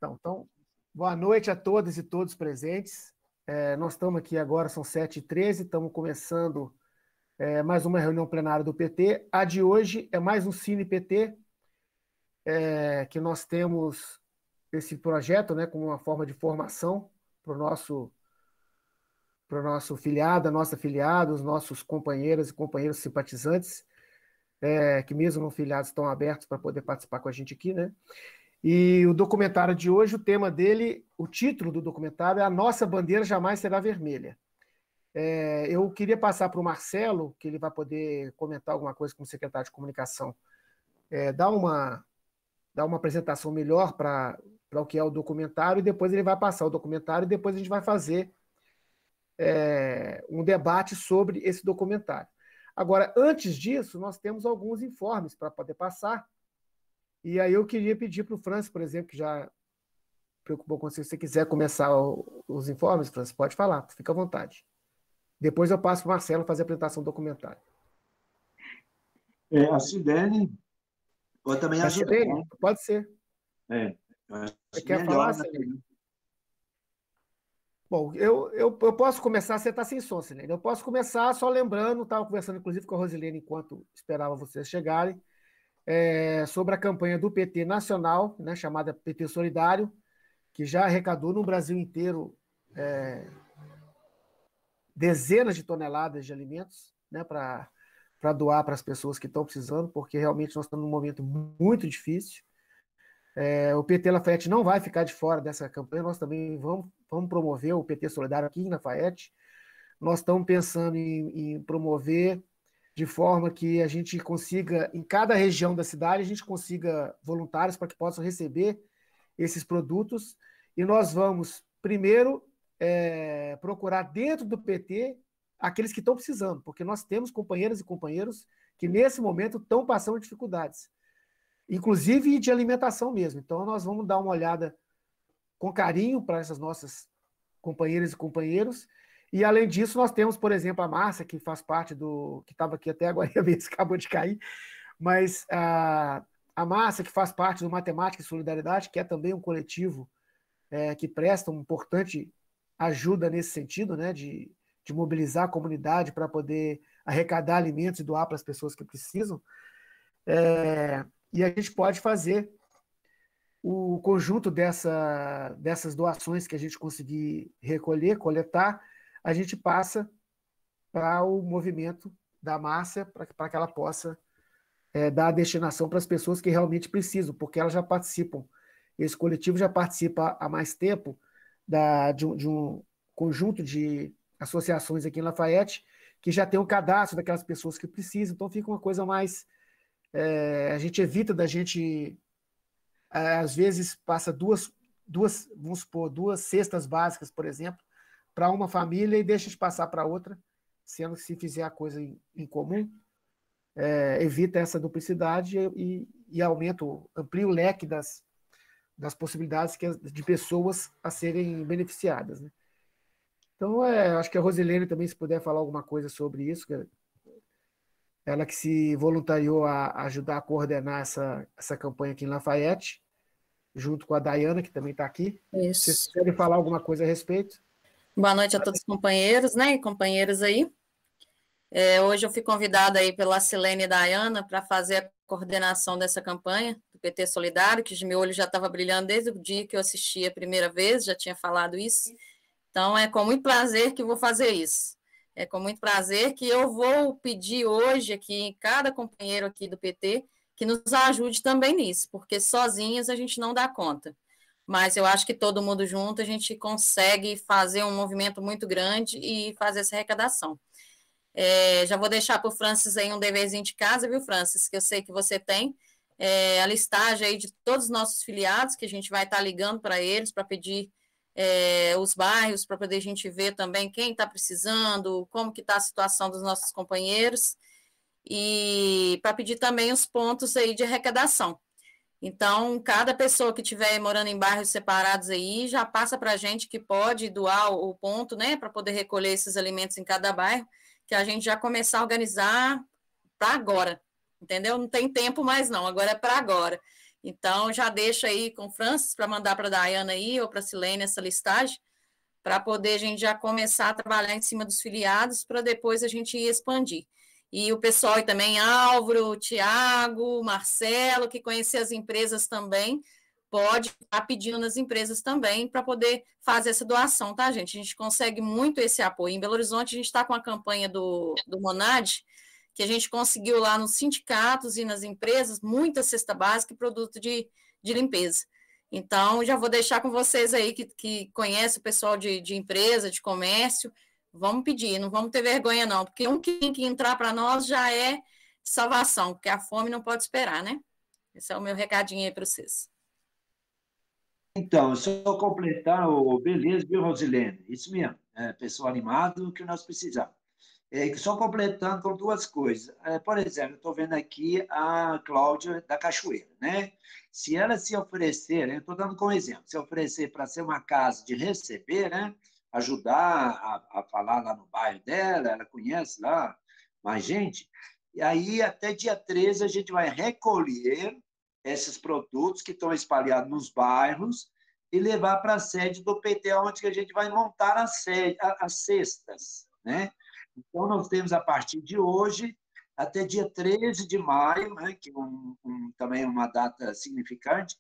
Então, boa noite a todas e todos presentes. Nós estamos aqui agora, são 7h13, estamos começando mais uma reunião plenária do PT. A de hoje é mais um Cine PT, que nós temos esse projeto, né, como uma forma de formação para o nosso filiado, a nossa filiada, os nossos companheiras e companheiros simpatizantes, que mesmo não filiados estão abertos para poder participar com a gente aqui, né? E o documentário de hoje, o tema dele, o título do documentário é A Nossa Bandeira Jamais Será Vermelha. Eu queria passar para o Marcelo, que ele vai poder comentar alguma coisa como secretário de comunicação, dar uma apresentação melhor para o que é o documentário, e depois ele vai passar o documentário, e depois a gente vai fazer um debate sobre esse documentário. Agora, antes disso, nós temos alguns informes para poder passar. E aí eu queria pedir para o Francis, por exemplo, que já preocupou com você, se você quiser começar os informes, Francis, pode falar, fica à vontade. Depois eu passo para o Marcelo fazer a apresentação do documentário. A Cidene pode também ajudar. Cidene, pode ser. Você quer falar, Cidene? Bom, eu posso começar, você está sem som, Cidene. Eu posso começar só lembrando, estava conversando inclusive com a Rosilene enquanto esperava vocês chegarem, sobre a campanha do PT nacional, né, chamada PT Solidário, que já arrecadou no Brasil inteiro dezenas de toneladas de alimentos, né, para doar para as pessoas que estão precisando, porque realmente nós estamos num momento muito difícil. O PT Lafayette não vai ficar de fora dessa campanha, nós também vamos promover o PT Solidário aqui em Lafayette. Nós estamos pensando em promover de forma que a gente consiga, em cada região da cidade, a gente consiga voluntários para que possam receber esses produtos, e nós vamos, primeiro, procurar dentro do PT aqueles que estão precisando, porque nós temos companheiras e companheiros que, nesse momento, estão passando dificuldades, inclusive de alimentação mesmo. Então, nós vamos dar uma olhada com carinho para essas nossas companheiras e companheiros. E, além disso, nós temos, por exemplo, a Márcia, que faz parte que estava aqui até agora, acabou de cair, mas a Márcia, que faz parte do Matemática e Solidariedade, que é também um coletivo que presta uma importante ajuda nesse sentido, né, de mobilizar a comunidade para poder arrecadar alimentos e doar para as pessoas que precisam. E a gente pode fazer o conjunto dessas doações que a gente conseguir recolher, coletar, a gente passa para o movimento da Márcia, para que ela possa dar a destinação para as pessoas que realmente precisam, porque elas já participam. Esse coletivo já participa há mais tempo de um conjunto de associações aqui em Lafayette, que já tem um cadastro daquelas pessoas que precisam, então fica uma coisa mais... a gente evita da gente... às vezes passa vamos supor, 2 cestas básicas, por exemplo, para uma família e deixa de passar para outra, sendo que se fizer a coisa em comum, evita essa duplicidade e amplia o leque das possibilidades de pessoas a serem beneficiadas, né? Então, acho que a Rosilene também, se puder falar alguma coisa sobre isso, ela que se voluntariou a ajudar a coordenar essa campanha aqui em Lafayette, junto com a Dayana, que também está aqui. Isso. Vocês querem falar alguma coisa a respeito? Boa noite a todos os companheiros, né, e companheiras aí. Hoje eu fui convidada aí pela Silene e Dayana para fazer a coordenação dessa campanha do PT Solidário, que meu olho já estava brilhando desde o dia que eu assisti a primeira vez, já tinha falado isso. Então, é com muito prazer que eu vou fazer isso. É com muito prazer que eu vou pedir hoje aqui, cada companheiro aqui do PT, que nos ajude também nisso, porque sozinhas a gente não dá conta. Mas eu acho que todo mundo junto a gente consegue fazer um movimento muito grande e fazer essa arrecadação. Já vou deixar para o Francis aí um deverzinho de casa, viu, Francis? Que eu sei que você tem a listagem aí de todos os nossos filiados, que a gente vai estar ligando para eles, para pedir os bairros, para poder a gente ver também quem está precisando, como que está a situação dos nossos companheiros, e para pedir também os pontos aí de arrecadação. Então, cada pessoa que estiver morando em bairros separados aí, já passa para a gente que pode doar o ponto, né, para poder recolher esses alimentos em cada bairro, que a gente já começar a organizar para agora, entendeu? Não tem tempo mais não, agora é para agora. Então, já deixo aí com o Francis para mandar para a Dayana aí, ou para a Silene essa listagem, para poder a gente já começar a trabalhar em cima dos filiados, para depois a gente ir expandir. E o pessoal aí também, Álvaro, Tiago, Marcelo, que conhecer as empresas também, pode estar pedindo nas empresas também para poder fazer essa doação, tá, gente? A gente consegue muito esse apoio. Em Belo Horizonte, a gente está com a campanha do Monad, que a gente conseguiu lá nos sindicatos e nas empresas muita cesta básica e produto de limpeza. Então, já vou deixar com vocês aí que conhecem o pessoal de empresa, de comércio, vamos pedir, não vamos ter vergonha não, porque um que entrar para nós já é salvação, porque a fome não pode esperar, né? Esse é o meu recadinho aí para vocês. Então, só completar, beleza, viu, Rosilene? Isso mesmo, pessoal animado que nós precisamos. Só completando com duas coisas. Por exemplo, estou vendo aqui a Cláudia da Cachoeira, né? Se ela se oferecer, eu estou dando como exemplo, se oferecer para ser uma casa de receber, né? Ajudar a falar lá no bairro dela, ela conhece lá mais gente, e aí até dia 13 a gente vai recolher esses produtos que estão espalhados nos bairros e levar para a sede do PT, onde a gente vai montar as cestas, né? Então, nós temos, a partir de hoje, até dia 13 de maio, né, que também é uma data significante,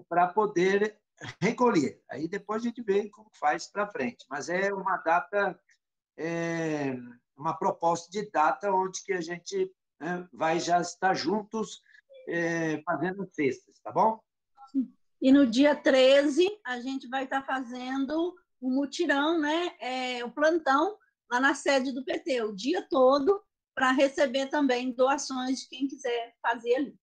para poder recolher. Aí depois a gente vê como faz para frente. Mas é uma data, uma proposta de data onde que a gente vai já estar juntos fazendo cestas, tá bom? E no dia 13, a gente vai estar fazendo o mutirão, né, o plantão, lá na sede do PT, o dia todo, para receber também doações de quem quiser fazer ali.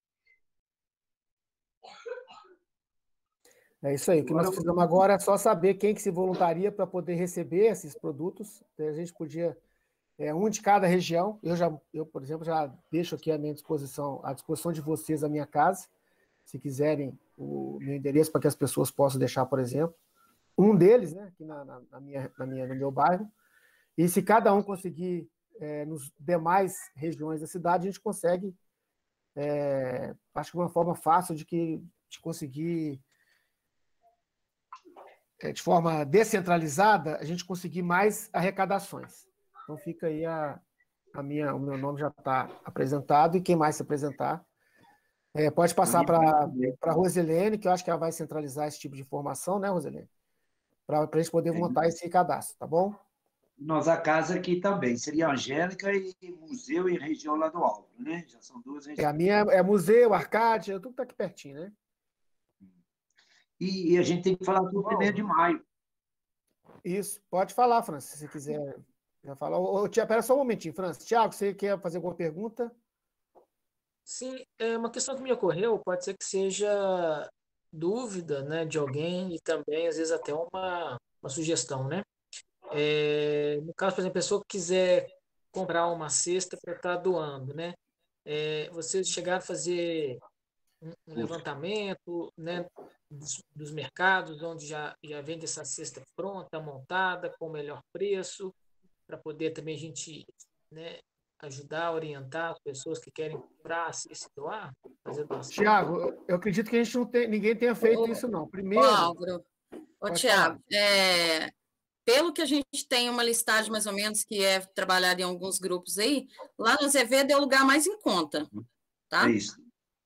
É isso aí. O que nós precisamos agora é só saber quem que se voluntaria para poder receber esses produtos. A gente podia, um de cada região. Eu, por exemplo, já deixo aqui à disposição de vocês a minha casa, se quiserem o meu endereço para que as pessoas possam deixar, por exemplo. Um deles, né, aqui no meu bairro. E se cada um conseguir, nos demais regiões da cidade, a gente consegue, acho que uma forma fácil de conseguir, de forma descentralizada, a gente conseguir mais arrecadações. Então fica aí o meu nome já está apresentado, e quem mais se apresentar, pode passar para a Rosilene, que eu acho que ela vai centralizar esse tipo de informação, né, Rosilene? Para a gente poder montar esse cadastro, tá bom? Nossa casa aqui também, seria Angélica e Museu e região lá do Álvaro, né? Já são duas regiões. A minha é Museu, Arcádia, tudo está aqui pertinho, né? E a gente tem que falar do 1º de maio. Isso, pode falar, Francis, se você quiser. Já falar. Espera só um momentinho, Francis. Tiago, você quer fazer alguma pergunta? Sim, é uma questão que me ocorreu, pode ser que seja dúvida, né, de alguém e também, às vezes, até uma sugestão, né? No caso, por exemplo, a pessoa que quiser comprar uma cesta para estar doando, né? Vocês chegaram a fazer um levantamento, né, dos mercados onde já vende essa cesta pronta, montada, com o melhor preço, para poder também a gente, né, ajudar a orientar as pessoas que querem comprar, se doar, fazer doação. Tiago, eu acredito que a gente ninguém tenha feito isso, não. Primeiro. Álvaro, Tiago, pelo que a gente tem uma listagem mais ou menos que é trabalhada em alguns grupos aí, lá no Azevedo é o lugar mais em conta, tá? É isso.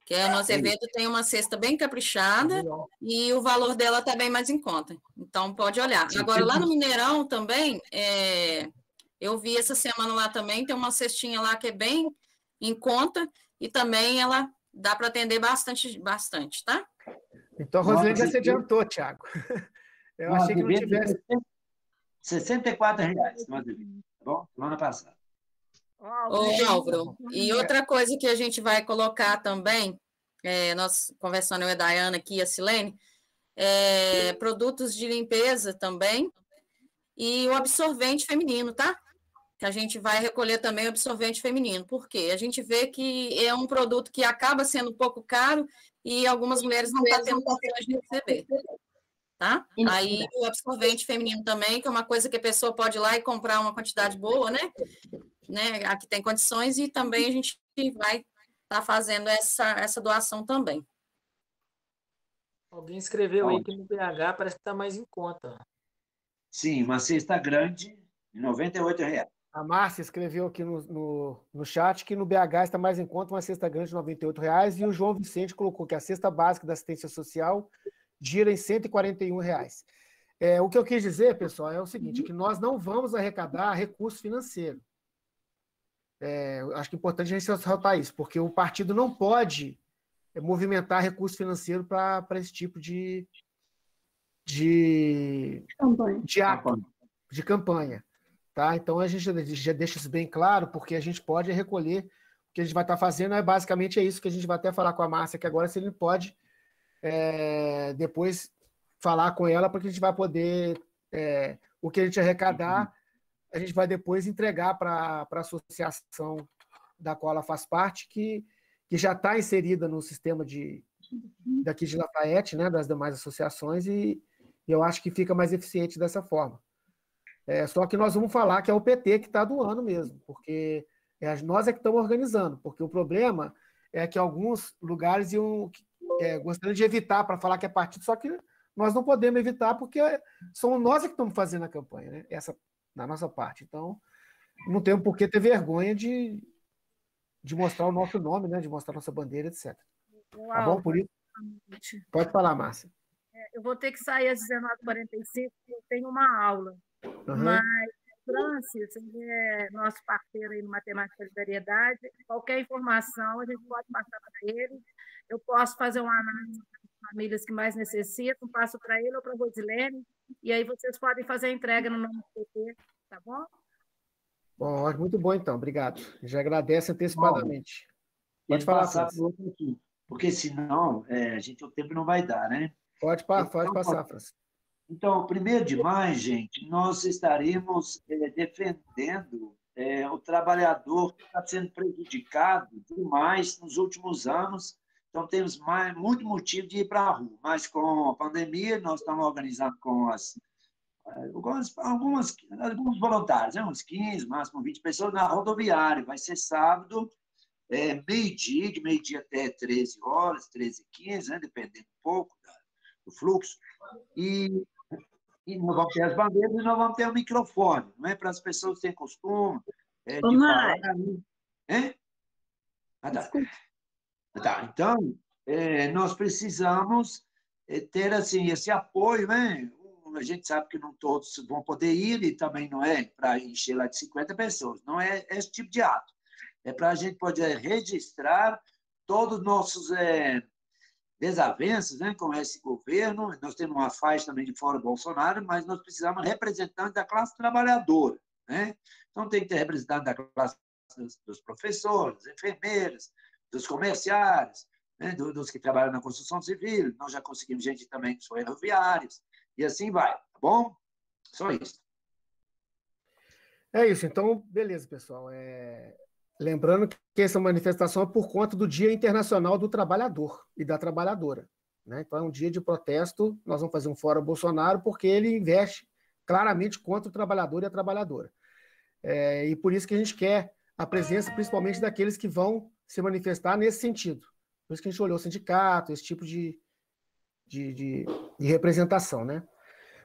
Que no Azevedo tem uma cesta bem caprichada e o valor dela está bem mais em conta. Então, pode olhar. Agora, lá no Mineirão também, eu vi essa semana lá também, tem uma cestinha lá que é bem em conta e também ela dá para atender bastante, tá? Então, a Rosilene já se adiantou, Tiago. Eu achei que não tivesse... R$ 64, tá bom? Semana passada. Ô, Álvaro, e outra coisa que a gente vai colocar também, nós conversando, eu e a Dayana aqui, a Silene, produtos de limpeza também, e o absorvente feminino, tá? Que a gente vai recolher também o absorvente feminino. Por quê? A gente vê que é um produto que acaba sendo um pouco caro e algumas mulheres não estão tendo condições de receber. Tá? Aí o absorvente feminino também, que é uma coisa que a pessoa pode ir lá e comprar uma quantidade boa, né? Aqui tem condições, e também a gente vai estar fazendo essa doação também. Alguém escreveu aí que no BH parece que está mais em conta. Sim, uma cesta grande de R$ 98. A Márcia escreveu aqui no chat que no BH está mais em conta uma cesta grande de R$ 98, e o João Vicente colocou que a cesta básica da assistência social gira em R$ 141. O que eu quis dizer, pessoal, é o seguinte, que nós não vamos arrecadar recurso financeiro. Eu acho que é importante a gente ressaltar isso, porque o partido não pode movimentar recurso financeiro para esse tipo de ato, de campanha. Tá? Então, a gente já deixa isso bem claro, porque a gente pode recolher. O que a gente vai estar fazendo basicamente é isso que a gente vai até falar com a Márcia, que agora se ele pode depois falar com ela, porque a gente vai poder, o que a gente arrecadar, a gente vai depois entregar para a associação da qual ela faz parte, que já está inserida no sistema daqui de Lafayette, né, das demais associações, e eu acho que fica mais eficiente dessa forma. Só que nós vamos falar que é o PT que está doando mesmo, porque nós é que estamos organizando, porque o problema é que alguns lugares gostariam de evitar para falar que é partido, só que nós não podemos evitar porque somos nós é que estamos fazendo a campanha, né? Essa na nossa parte. Então, não temos por que ter vergonha de mostrar o nosso nome, né? De mostrar a nossa bandeira, etc. Tá bom? Por isso, pode falar, Márcia. Eu vou ter que sair às 19h45, porque eu tenho uma aula. Mas, Francis, ele é nosso parceiro aí no Matemática e Solidariedade. Qualquer informação a gente pode passar para ele. Eu posso fazer uma análise das famílias que mais necessitam, passo para ele ou para a Rosilene, e aí vocês podem fazer a entrega no nome do PT, tá bom? Bom, muito bom então, obrigado. Já agradece antecipadamente. Pode falar, Francis. Porque senão o tempo não vai dar, né? Pode passar, Francis. Então, 1º de maio, gente, nós estaremos defendendo o trabalhador que está sendo prejudicado demais nos últimos anos. Então, temos muito motivo de ir para a rua. Mas, com a pandemia, nós estamos organizando com alguns voluntários, uns 15, máximo 20 pessoas, na rodoviária. Vai ser sábado, meio-dia, de meio-dia até 13 horas, 13h15, né, dependendo um pouco do fluxo. E nós vamos ter as bandeiras e nós vamos ter o microfone, não é? Para as pessoas que têm costume de falar. Tá. Então, nós precisamos ter assim, esse apoio, né? A gente sabe que não todos vão poder ir, e também não é para encher lá de 50 pessoas, não é esse tipo de ato. É para a gente poder registrar todos os nossos desavenças, né, com esse governo. Nós temos uma faixa também de fora do Bolsonaro, mas nós precisamos de representantes da classe trabalhadora, né? Então, tem que ter representantes da classe dos professores, enfermeiros, dos comerciários, né, dos que trabalham na construção civil. Nós já conseguimos gente também que são ferroviários, e assim vai, tá bom? Só isso. É isso, então, beleza, pessoal. Lembrando que essa manifestação é por conta do Dia Internacional do Trabalhador e da Trabalhadora, né? Então, é um dia de protesto. Nós vamos fazer um Fora Bolsonaro porque ele investe claramente contra o trabalhador e a trabalhadora. E por isso que a gente quer a presença, principalmente, daqueles que vão se manifestar nesse sentido. Por isso que a gente olhou o sindicato, esse tipo de representação, né?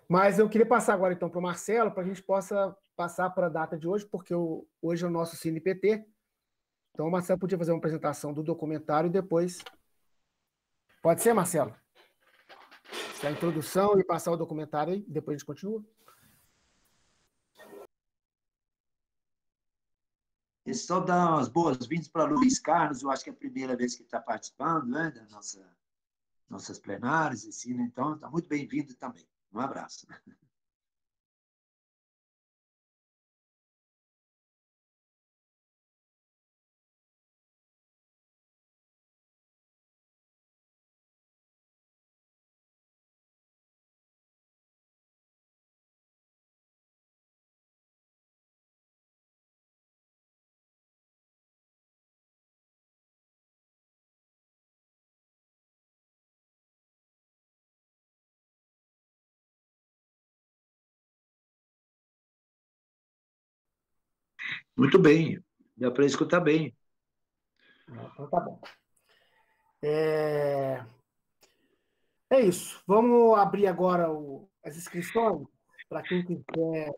Mas eu queria passar agora, então, para o Marcelo, para a gente possa passar para a data de hoje, porque hoje é o nosso CinePT. Então, o Marcelo podia fazer uma apresentação do documentário e depois... Pode ser, Marcelo? A introdução e passar o documentário aí, depois a gente continua. Só dar umas boas-vindas para Luiz Carlos, eu acho que é a primeira vez que ele está participando, né, das nossas plenárias, assim, né? Então, está muito bem-vindo também. Um abraço. Muito bem, dá para escutar bem. Então tá bom. É isso. Vamos abrir agora as inscrições para quem quiser.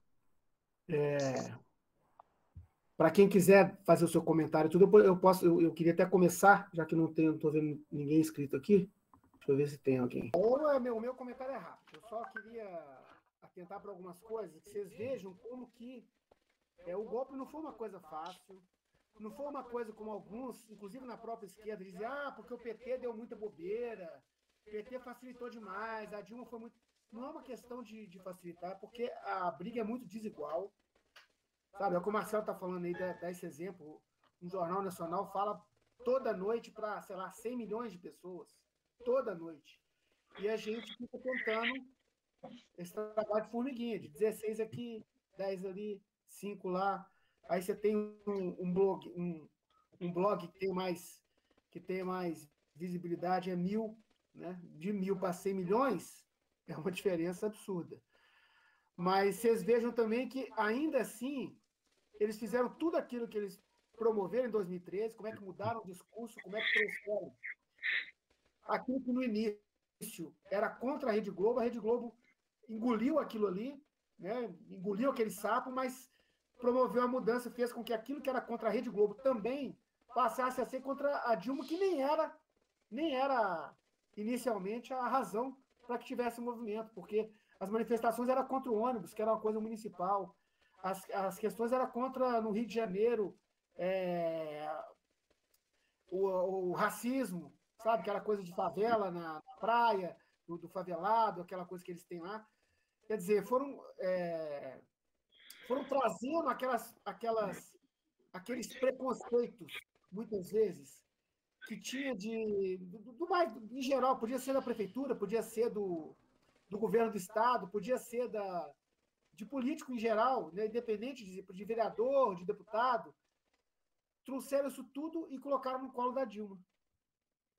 Para quem quiser fazer o seu comentário, tudo eu queria até começar, já que não estou vendo ninguém inscrito aqui. Deixa eu ver se tem alguém. O meu comentário é rápido. Eu só queria atentar para algumas coisas que vocês vejam como que o golpe não foi uma coisa fácil, não foi uma coisa como alguns, inclusive na própria esquerda, dizem, porque o PT deu muita bobeira, o PT facilitou demais, a Dilma foi muito. Não é uma questão de facilitar, porque a briga é muito desigual. Sabe, é o que o Marcelo está falando aí, dá esse exemplo. Um jornal nacional fala toda noite para, sei lá, 100 milhões de pessoas. Toda noite. E a gente fica tentando esse trabalho de formiguinha, de 16 aqui, 10 ali, 5 lá. Aí você tem um blog, um blog que tem mais visibilidade, é 1.000, né? De 1.000 para 100 milhões, é uma diferença absurda. Mas vocês vejam também que, ainda assim, eles fizeram tudo aquilo que eles promoveram em 2013, como é que mudaram o discurso, como é que trouxeram aquilo que no início era contra a Rede Globo engoliu aquilo ali, né? Engoliu aquele sapo, mas promoveu a mudança, fez com que aquilo que era contra a Rede Globo também passasse a ser contra a Dilma, que nem era inicialmente a razão para que tivesse movimento, porque as manifestações eram contra o ônibus, que era uma coisa municipal, as questões eram contra, no Rio de Janeiro, o racismo, sabe? Aquela coisa de favela na praia, do favelado, aquela coisa que eles têm lá. Quer dizer, foram trazendo aqueles preconceitos, muitas vezes, que tinha em geral, podia ser da prefeitura, podia ser do governo do estado, podia ser de político em geral, né, independente de vereador, de deputado, trouxeram isso tudo e colocaram no colo da Dilma.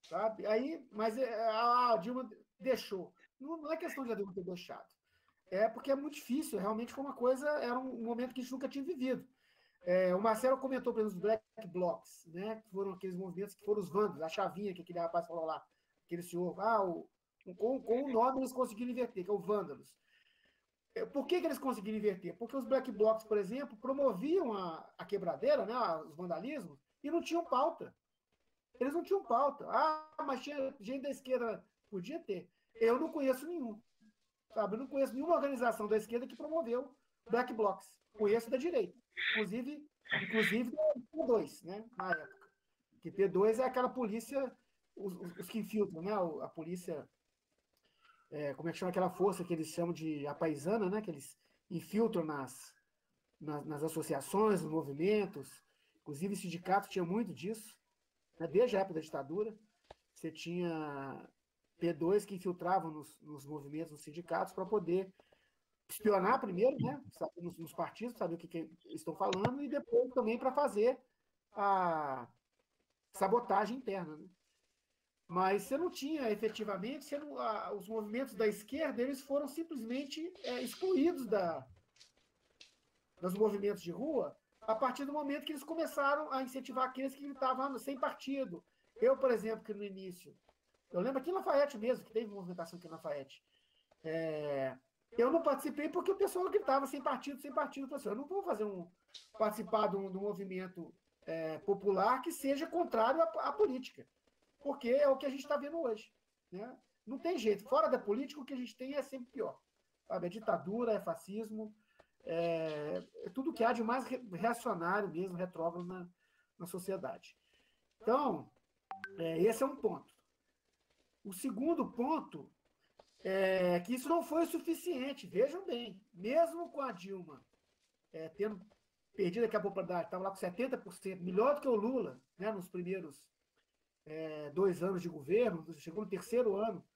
Sabe? Aí, mas a Dilma deixou. Não é questão de a Dilma ter deixado. É porque é muito difícil, realmente foi uma coisa, era um momento que a gente nunca tinha vivido. O Marcelo comentou, por exemplo, os Black Blocs, né, que foram aqueles movimentos que foram os vândalos, a chavinha que aquele rapaz falou lá, aquele senhor, com o nome eles conseguiram inverter, que é o Vândalos. Por que eles conseguiram inverter? Porque os Black Blocs, por exemplo, promoviam a quebradeira, né, os vandalismos, e não tinham pauta. Eles não tinham pauta. Mas tinha gente da esquerda, podia ter. Eu não conheço nenhum. Sabe? Eu não conheço nenhuma organização da esquerda que promoveu Black Blocs. Conheço da direita. Inclusive do P2, né, na época. Que P2 é aquela polícia, os que infiltram, né, a polícia, como é que chama aquela força que eles chamam de apaisana, né, que eles infiltram nas associações, nos movimentos. Inclusive, o sindicato tinha muito disso, né, desde a época da ditadura. Você tinha P2 que infiltravam nos movimentos, nos sindicatos, para poder espionar primeiro, né, nos partidos, saber o que eles estão falando, e depois também para fazer a sabotagem interna. Né? Mas você não tinha, efetivamente, os movimentos da esquerda eles foram simplesmente excluídos dos movimentos de rua a partir do momento que eles começaram a incentivar aqueles que estavam sem partido. Eu, por exemplo, que no início, eu lembro aqui em Lafayette mesmo, que teve movimentação aqui em Lafayette, eu não participei porque o pessoal gritava sem partido. Eu não vou participar de um movimento popular que seja contrário à política, porque é o que a gente está vendo hoje. Né? Não tem jeito. Fora da política, o que a gente tem é sempre pior. Sabe? É ditadura, é fascismo, é tudo que há de mais reacionário mesmo, retrógrado na sociedade. Então, esse é um ponto. O segundo ponto é que isso não foi o suficiente. Vejam bem, mesmo com a Dilma tendo perdido aqui a popularidade, estava lá com 70%, melhor do que o Lula, né, nos primeiros 2 anos de governo, chegou no terceiro ano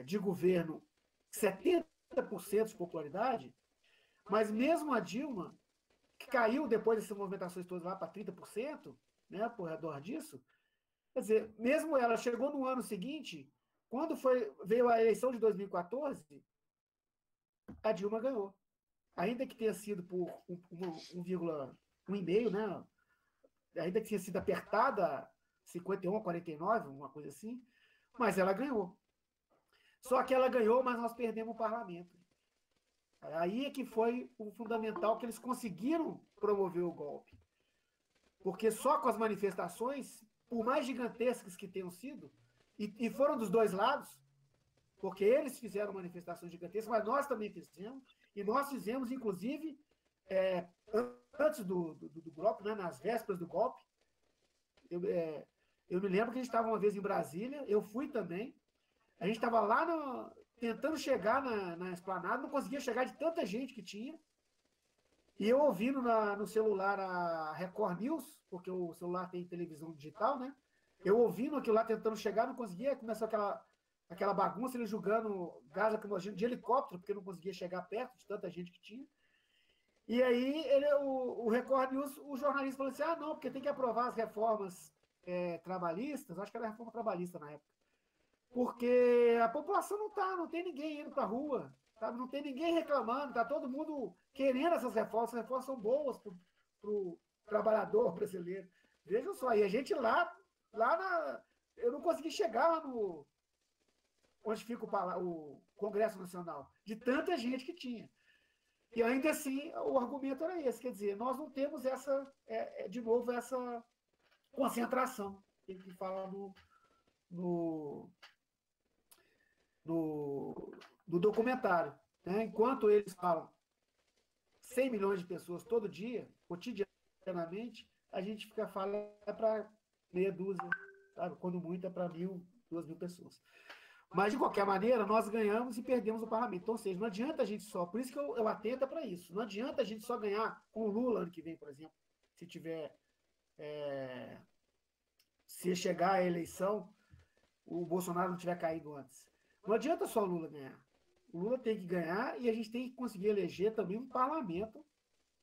de governo, 70% de popularidade, mas mesmo a Dilma, que caiu depois dessas movimentações todas lá para 30%, né, por redor disso, quer dizer, mesmo ela chegou no ano seguinte, quando veio a eleição de 2014, a Dilma ganhou. Ainda que tenha sido por 1,5, né? Ainda que tenha sido apertada 51 a 49, uma coisa assim, mas ela ganhou. Só que ela ganhou, mas nós perdemos o parlamento. Aí é que foi o fundamental, que eles conseguiram promover o golpe. Porque só com as manifestações, por mais gigantescas que tenham sido, e foram dos dois lados, porque eles fizeram manifestações gigantescas, mas nós também fizemos, e nós fizemos, inclusive, antes do golpe, né, nas vésperas do golpe. Eu me lembro que a gente estava uma vez em Brasília, eu fui também, a gente estava lá tentando chegar na esplanada, não conseguia chegar de tanta gente que tinha, e eu ouvindo no celular a Record News, porque o celular tem televisão digital, né? Eu ouvindo aquilo lá, tentando chegar, não conseguia, começou aquela bagunça, ele jogando gás lacrimogêneo de helicóptero, porque não conseguia chegar perto de tanta gente que tinha. E aí o Record News, o jornalista falou assim, não, porque tem que aprovar as reformas trabalhistas, acho que era reforma trabalhista na época, porque a população não tem ninguém indo para a rua, sabe? Não tem ninguém reclamando, está todo mundo querendo essas reformas são boas para o trabalhador brasileiro. Vejam só, e a gente eu não consegui chegar lá onde fica o Congresso Nacional, de tanta gente que tinha. E ainda assim, o argumento era esse, quer dizer, nós não temos essa concentração, que fala no documentário. Né? Enquanto eles falam 100 milhões de pessoas todo dia, cotidianamente, a gente fala para meia dúzia, sabe? Quando muito é para 1.000, 2.000 pessoas. Mas, de qualquer maneira, nós ganhamos e perdemos o parlamento. Então, ou seja, não adianta a gente só, por isso que eu atento para isso, não adianta a gente só ganhar com o Lula ano que vem, por exemplo, se chegar a eleição, o Bolsonaro não tiver caído antes. Não adianta só o Lula ganhar. O Lula tem que ganhar e a gente tem que conseguir eleger também um parlamento,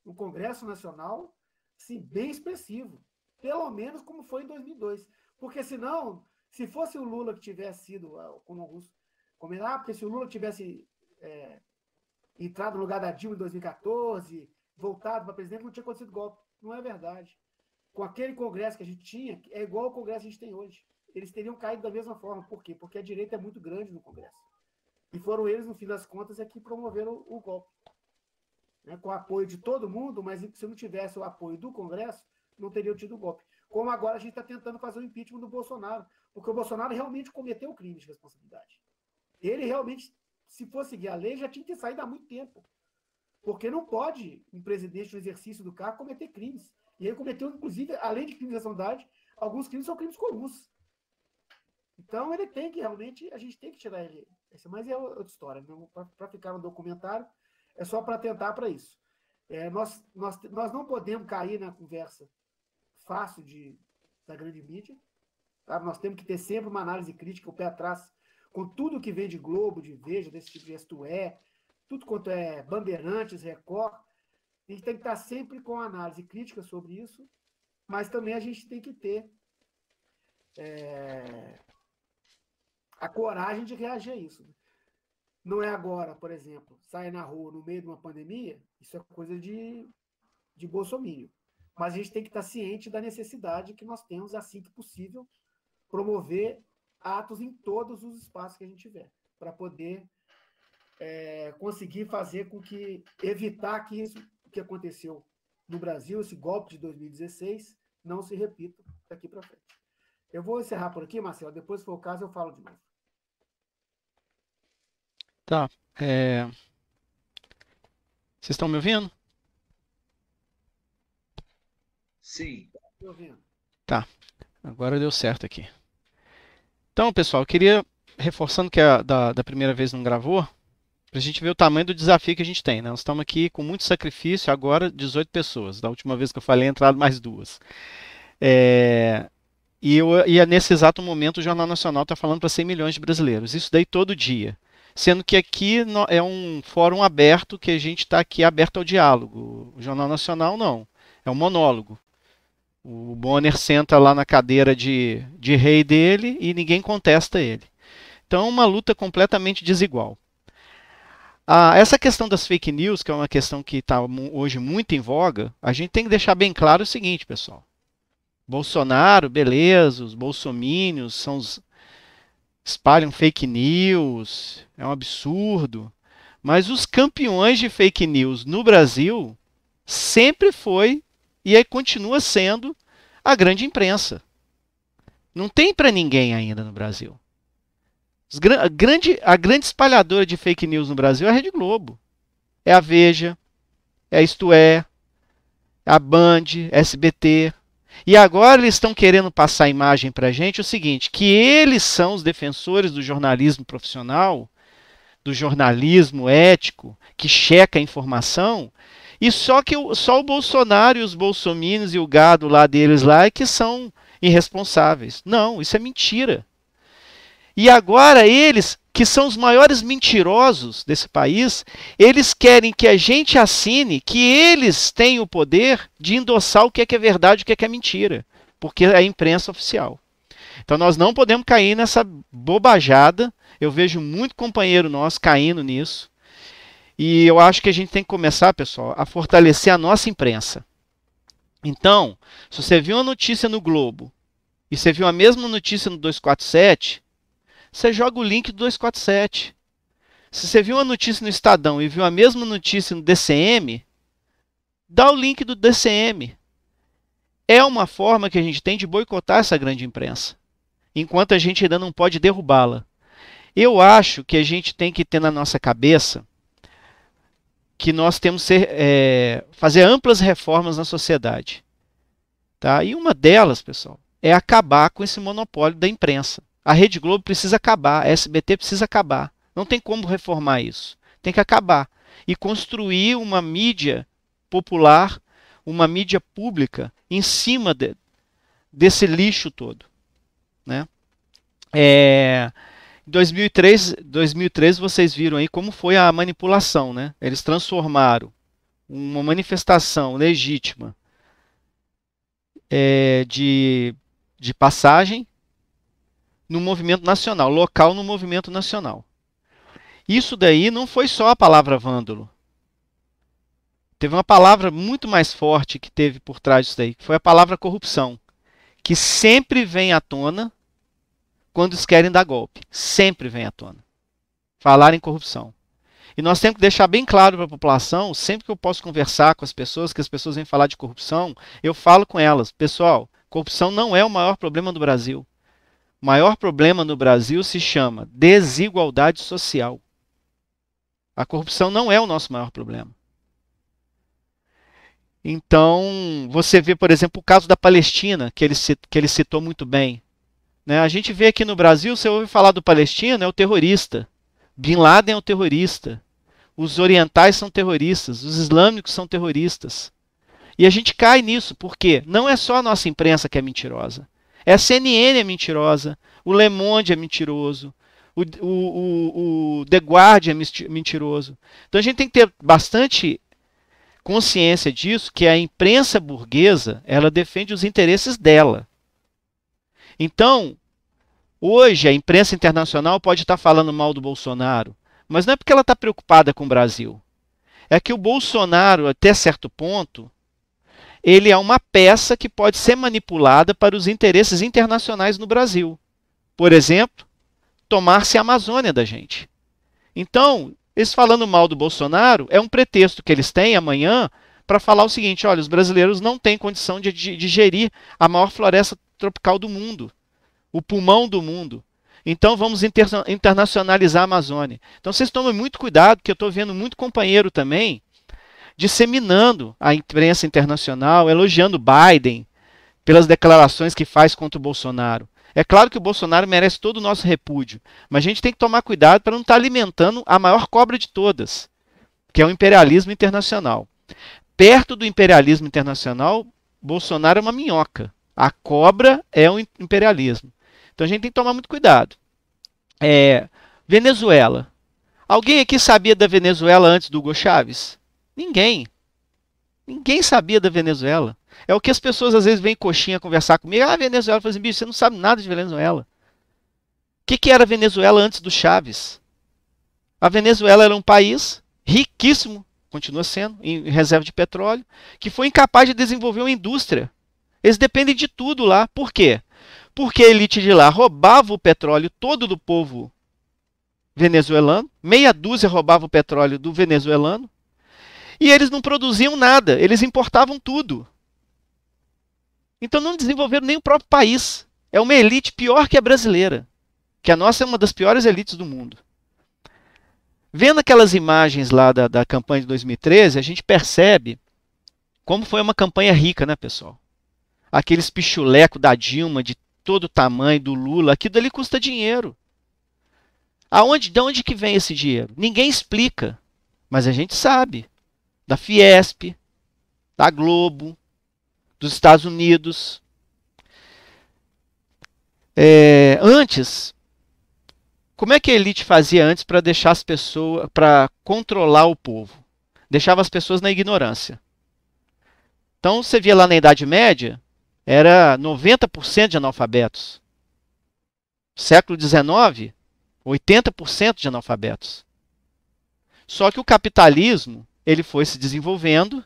um Congresso Nacional, assim, bem expressivo. Pelo menos como foi em 2002. Porque senão, se fosse o Lula que tivesse sido, como alguns comentaram, porque se o Lula tivesse entrado no lugar da Dilma em 2014, voltado para presidente, não tinha acontecido golpe. Não é verdade. Com aquele Congresso que a gente tinha, é igual ao Congresso que a gente tem hoje. Eles teriam caído da mesma forma. Por quê? Porque a direita é muito grande no Congresso. E foram eles, no fim das contas, que promoveram o golpe. Né? Com o apoio de todo mundo, mas se não tivesse o apoio do Congresso, não teriam tido o golpe. Como agora a gente está tentando fazer o impeachment do Bolsonaro, porque o Bolsonaro realmente cometeu o crime de responsabilidade. Ele realmente, se fosse seguir a lei, já tinha que ter saído há muito tempo. Porque não pode um presidente no exercício do cargo cometer crimes. E ele cometeu, inclusive, além de crimes de responsabilidade, alguns crimes são crimes comuns. Então, ele tem que realmente, a gente tem que tirar ele. Mas é outra história. Para ficar no documentário, é só para tentar para isso. Nós não podemos cair na conversa fácil da grande mídia. Tá? Nós temos que ter sempre uma análise crítica, o pé atrás, com tudo que vem de Globo, de Veja, desse tipo de Isto É, tudo quanto é Bandeirantes, Record. A gente tem que estar sempre com análise crítica sobre isso, mas também a gente tem que ter a coragem de reagir a isso. Não é agora, por exemplo, sair na rua no meio de uma pandemia, isso é coisa de bolsominion. Mas a gente tem que estar ciente da necessidade que nós temos, assim que possível, promover atos em todos os espaços que a gente tiver, para poder conseguir fazer com que, evitar que isso que aconteceu no Brasil, esse golpe de 2016, não se repita daqui para frente. Eu vou encerrar por aqui, Marcelo, depois, se for o caso, eu falo de novo. Tá. Vocês estão me ouvindo? Sim. Estou ouvindo. Tá. Agora deu certo aqui. Então, pessoal, eu queria, reforçando que da primeira vez não gravou, para a gente ver o tamanho do desafio que a gente tem, né? Nós estamos aqui com muito sacrifício, agora 18 pessoas. Da última vez que eu falei, entraram mais 2. E nesse exato momento o Jornal Nacional está falando para 100 milhões de brasileiros. Isso daí todo dia. Sendo que aqui é um fórum aberto, que a gente está aqui aberto ao diálogo. O Jornal Nacional não. É um monólogo. O Bonner senta lá na cadeira de rei dele e ninguém contesta ele. Então é uma luta completamente desigual. Essa questão das fake news, que é uma questão que está hoje muito em voga, a gente tem que deixar bem claro o seguinte, pessoal. Bolsonaro, beleza, os bolsomínios são espalham fake news, é um absurdo. Mas os campeões de fake news no Brasil sempre foi e aí continua sendo a grande imprensa. Não tem para ninguém ainda no Brasil. A grande espalhadora de fake news no Brasil é a Rede Globo. É a Veja, é a Isto É, a Band, SBT. E agora eles estão querendo passar a imagem para a gente o seguinte, que eles são os defensores do jornalismo profissional, do jornalismo ético, que checa a informação, e só o Bolsonaro e os bolsominions e o gado lá deles lá é que são irresponsáveis. Não, isso é mentira. E agora eles, que são os maiores mentirosos desse país, eles querem que a gente assine que eles têm o poder de endossar o que é verdade e o que é mentira, porque é a imprensa oficial. Então nós não podemos cair nessa bobajada. Eu vejo muito companheiro nosso caindo nisso. E eu acho que a gente tem que começar, pessoal, a fortalecer a nossa imprensa. Então, se você viu uma notícia no Globo e você viu a mesma notícia no 247, você joga o link do 247. Se você viu uma notícia no Estadão e viu a mesma notícia no DCM, dá o link do DCM. É uma forma que a gente tem de boicotar essa grande imprensa, enquanto a gente ainda não pode derrubá-la. Eu acho que a gente tem que ter na nossa cabeça que nós temos que fazer amplas reformas na sociedade. Tá? E uma delas, pessoal, é acabar com esse monopólio da imprensa. A Rede Globo precisa acabar, a SBT precisa acabar. Não tem como reformar isso. Tem que acabar. E construir uma mídia popular, uma mídia pública, em cima desse lixo todo. Né? Em 2003 vocês viram aí como foi a manipulação. Né? Eles transformaram uma manifestação legítima de passagem no movimento nacional, local no movimento nacional. Isso daí não foi só a palavra vândalo. Teve uma palavra muito mais forte que teve por trás disso daí, que foi a palavra corrupção, que sempre vem à tona quando eles querem dar golpe. Sempre vem à tona. Falar em corrupção. E nós temos que deixar bem claro para a população, sempre que eu posso conversar com as pessoas, que as pessoas vêm falar de corrupção, eu falo com elas, pessoal, corrupção não é o maior problema do Brasil. O maior problema no Brasil se chama desigualdade social. A corrupção não é o nosso maior problema. Então, você vê, por exemplo, o caso da Palestina, que ele citou muito bem. Né? A gente vê aqui no Brasil, você ouve falar do Palestina, é o terrorista. Bin Laden é o terrorista. Os orientais são terroristas. Os islâmicos são terroristas. E a gente cai nisso, porque não é só a nossa imprensa que é mentirosa. A CNN é mentirosa, o Le Monde é mentiroso, o The Guardian é mentiroso. Então a gente tem que ter bastante consciência disso, que a imprensa burguesa, ela defende os interesses dela. Então, hoje a imprensa internacional pode estar falando mal do Bolsonaro, mas não é porque ela está preocupada com o Brasil. É que o Bolsonaro, até certo ponto, ele é uma peça que pode ser manipulada para os interesses internacionais no Brasil. Por exemplo, tomar-se a Amazônia da gente. Então, eles falando mal do Bolsonaro é um pretexto que eles têm amanhã para falar o seguinte, olha, os brasileiros não têm condição de gerir a maior floresta tropical do mundo, o pulmão do mundo. Então vamos internacionalizar a Amazônia. Então vocês tomem muito cuidado, porque eu estou vendo muito companheiro também disseminando a imprensa internacional, elogiando Biden pelas declarações que faz contra o Bolsonaro. É claro que o Bolsonaro merece todo o nosso repúdio, mas a gente tem que tomar cuidado para não estar alimentando a maior cobra de todas, que é o imperialismo internacional. Perto do imperialismo internacional, Bolsonaro é uma minhoca. A cobra é o imperialismo. Então a gente tem que tomar muito cuidado. Venezuela. Alguém aqui sabia da Venezuela antes do Hugo Chávez? Ninguém. Ninguém sabia da Venezuela. É o que as pessoas às vezes vêm coxinha conversar comigo. Ah, Venezuela. Eu falo assim, bicho, você não sabe nada de Venezuela. O que era a Venezuela antes do Chávez? A Venezuela era um país riquíssimo, continua sendo, em reserva de petróleo, que foi incapaz de desenvolver uma indústria. Eles dependem de tudo lá. Por quê? porque a elite de lá roubava o petróleo todo do povo venezuelano, meia dúzia roubava o petróleo do venezuelano, e eles não produziam nada, eles importavam tudo. Então não desenvolveram nem o próprio país. É uma elite pior que a brasileira, que a nossa é uma das piores elites do mundo. Vendo aquelas imagens lá da campanha de 2013, a gente percebe como foi uma campanha rica, né, pessoal? Aqueles pichulecos da Dilma, de todo tamanho, do Lula, aquilo ali custa dinheiro. De onde que vem esse dinheiro? Ninguém explica, mas a gente sabe. Da Fiesp, da Globo, dos Estados Unidos. Antes, como é que a elite fazia antes para deixar as pessoas, para controlar o povo? Deixava as pessoas na ignorância. Então, você via lá na Idade Média, era 90% de analfabetos. Século XIX, 80% de analfabetos. Só que o capitalismo, ele foi se desenvolvendo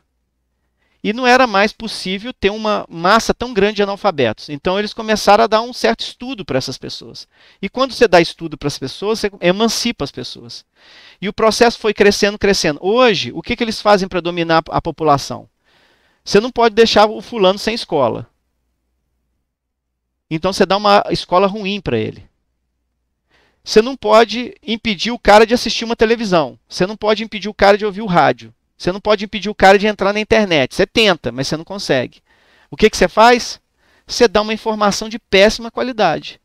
e não era mais possível ter uma massa tão grande de analfabetos. Então eles começaram a dar um certo estudo para essas pessoas. E quando você dá estudo para as pessoas, você emancipa as pessoas. E o processo foi crescendo, crescendo. Hoje, o que eles fazem para dominar a população? Você não pode deixar o fulano sem escola. Então você dá uma escola ruim para ele. Você não pode impedir o cara de assistir uma televisão. Você não pode impedir o cara de ouvir o rádio. Você não pode impedir o cara de entrar na internet. Você tenta, mas você não consegue. O que você faz? Você dá uma informação de péssima qualidade.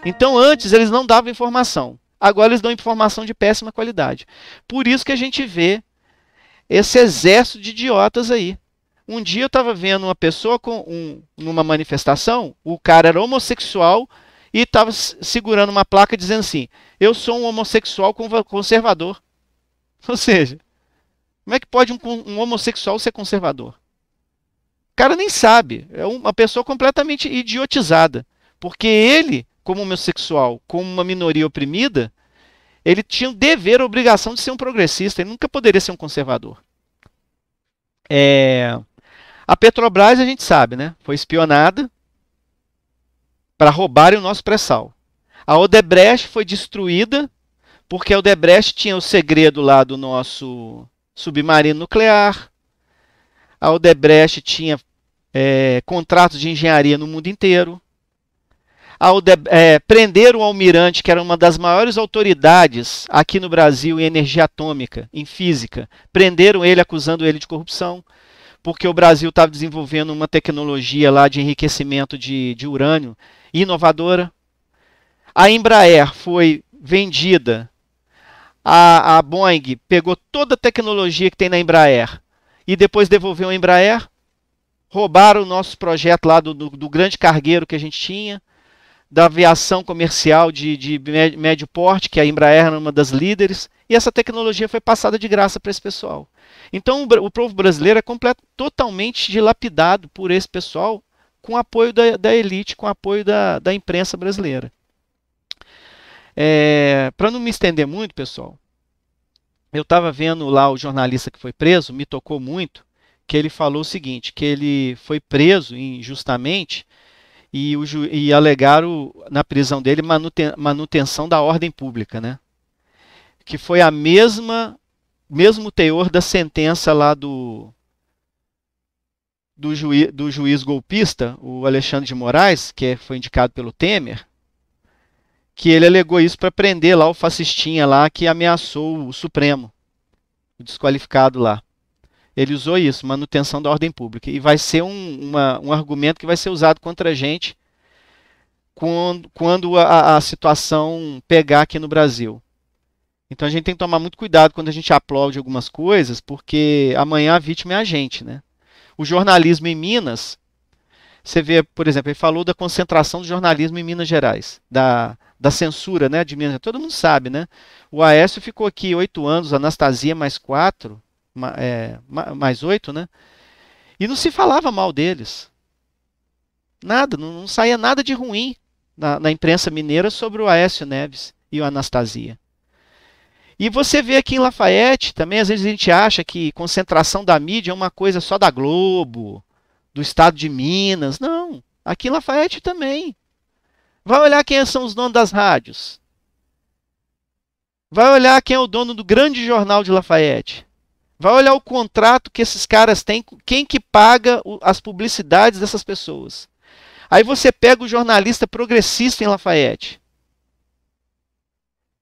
Então antes eles não davam informação. Agora eles dão informação de péssima qualidade. Por isso que a gente vê esse exército de idiotas aí. Um dia eu estava vendo uma pessoa numa manifestação, o cara era homossexual e estava segurando uma placa dizendo assim: eu sou um homossexual conservador. Ou seja, como é que pode um homossexual ser conservador? O cara nem sabe, é uma pessoa completamente idiotizada. Porque ele, como homossexual, como uma minoria oprimida, ele tinha o dever, a obrigação de ser um progressista, ele nunca poderia ser um conservador. A Petrobras, a gente sabe, né? Foi espionada para roubarem o nosso pré-sal. A Odebrecht foi destruída porque a Odebrecht tinha o segredo lá do nosso submarino nuclear. A Odebrecht tinha contratos de engenharia no mundo inteiro. Prenderam o almirante, que era uma das maiores autoridades aqui no Brasil em energia atômica, em física. Prenderam ele, acusando ele de corrupção, porque o Brasil estava desenvolvendo uma tecnologia lá de enriquecimento de urânio inovadora. A Embraer foi vendida. A Boeing pegou toda a tecnologia que tem na Embraer e depois devolveu a Embraer. Roubaram o nosso projeto lá do grande cargueiro que a gente tinha, da aviação comercial de médio porte, que a Embraer era uma das líderes, e essa tecnologia foi passada de graça para esse pessoal. Então o povo brasileiro é totalmente dilapidado por esse pessoal, com apoio da elite, com apoio da imprensa brasileira. Para não me estender muito, pessoal, eu estava vendo lá o jornalista que foi preso, me tocou muito, que ele falou o seguinte, que ele foi preso injustamente e alegaram na prisão dele manutenção da ordem pública, né? Que foi mesmo teor da sentença lá do juiz golpista, o Alexandre de Moraes, que foi indicado pelo Temer, que ele alegou isso para prender lá o fascistinha lá que ameaçou o Supremo, o desqualificado lá. Ele usou isso, manutenção da ordem pública, e vai ser um argumento que vai ser usado contra a gente quando a situação pegar aqui no Brasil. Então a gente tem que tomar muito cuidado quando a gente aplaude algumas coisas, porque amanhã a vítima é a gente, né? O jornalismo em Minas, você vê, por exemplo, ele falou da concentração do jornalismo em Minas Gerais, da censura, né, de Minas Gerais. Todo mundo sabe, né? O Aécio ficou aqui 8 anos, a Anastasia mais 4, mais 8, né? E não se falava mal deles. Nada, não saía nada de ruim na imprensa mineira sobre o Aécio Neves e o Anastasia. E você vê aqui em Lafayette, também às vezes a gente acha que concentração da mídia é uma coisa só da Globo, do estado de Minas. Não, aqui em Lafayette também. Vai olhar quem são os donos das rádios. Vai olhar quem é o dono do grande jornal de Lafayette. Vai olhar o contrato que esses caras têm, quem que paga as publicidades dessas pessoas. Aí você pega o jornalista progressista em Lafayette.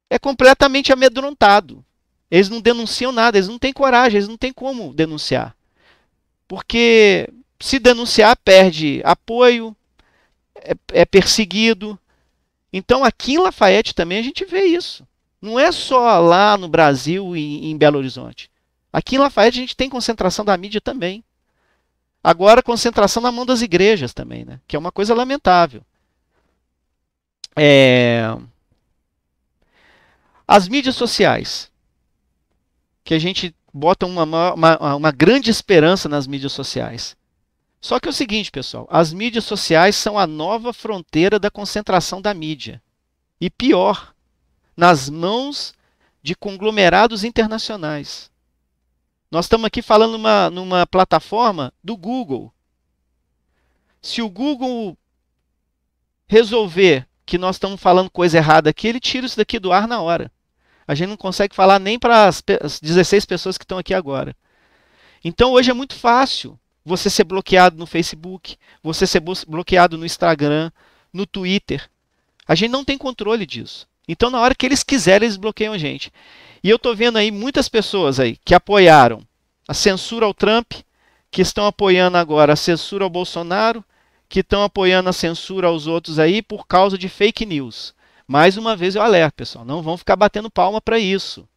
É completamente amedrontado. Eles não denunciam nada, eles não têm coragem, eles não têm como denunciar. Porque se denunciar, perde apoio, é perseguido. Então aqui em Lafayette também a gente vê isso. Não é só lá no Brasil e em Belo Horizonte. Aqui em Lafayette a gente tem concentração da mídia também. Agora concentração na mão das igrejas também, né? Que é uma coisa lamentável. As mídias sociais, que a gente bota uma grande esperança nas mídias sociais. Só que é o seguinte, pessoal, as mídias sociais são a nova fronteira da concentração da mídia. E pior, nas mãos de conglomerados internacionais. Nós estamos aqui falando numa plataforma do Google. Se o Google resolver que nós estamos falando coisa errada aqui, ele tira isso daqui do ar na hora. A gente não consegue falar nem para as 16 pessoas que estão aqui agora. Então hoje é muito fácil você ser bloqueado no Facebook, você ser bloqueado no Instagram, no Twitter. A gente não tem controle disso. Então na hora que eles quiserem, eles bloqueiam a gente. E eu estou vendo aí muitas pessoas aí que apoiaram a censura ao Trump, que estão apoiando agora a censura ao Bolsonaro, que estão apoiando a censura aos outros aí por causa de fake news. Mais uma vez eu alerto, pessoal, não vão ficar batendo palma para isso.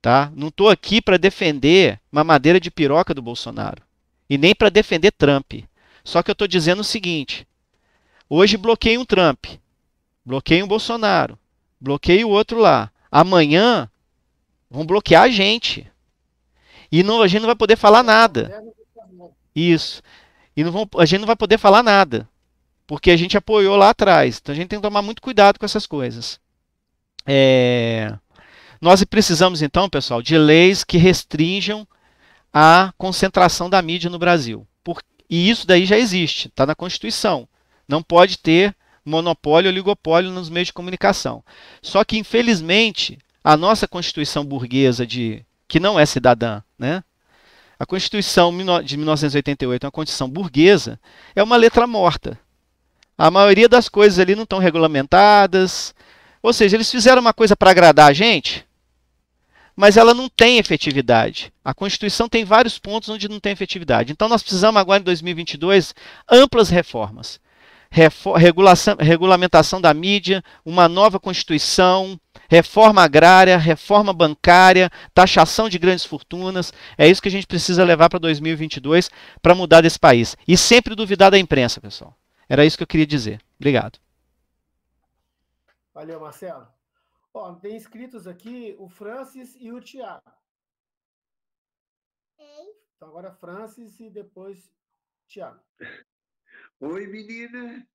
Tá? Não estou aqui para defender mamadeira de piroca do Bolsonaro. E nem para defender Trump. Só que eu estou dizendo o seguinte. Hoje bloqueei um Trump. Bloqueei um Bolsonaro. Bloqueei o outro lá. Amanhã vão bloquear a gente. E a gente não vai poder falar nada. Isso. E a gente não vai poder falar nada. Porque a gente apoiou lá atrás. Então a gente tem que tomar muito cuidado com essas coisas. Nós precisamos, então, pessoal, de leis que restringam a concentração da mídia no Brasil. E isso daí já existe, está na Constituição. Não pode ter monopólio ou oligopólio nos meios de comunicação. Só que, infelizmente, a nossa Constituição burguesa, que não é cidadã, né? A Constituição de 1988, uma Constituição burguesa, é uma letra morta. A maioria das coisas ali não estão regulamentadas. Ou seja, eles fizeram uma coisa para agradar a gente, mas ela não tem efetividade. A Constituição tem vários pontos onde não tem efetividade. Então nós precisamos agora, em 2022, amplas reformas. Regulamentação da mídia, uma nova Constituição, reforma agrária, reforma bancária, taxação de grandes fortunas. É isso que a gente precisa levar para 2022 para mudar desse país. E sempre duvidar da imprensa, pessoal. Era isso que eu queria dizer. Obrigado. Valeu, Marcelo. Ó, tem inscritos aqui o Francis e o Tiago. Então agora Francis e depois Tiago. Oi, menina.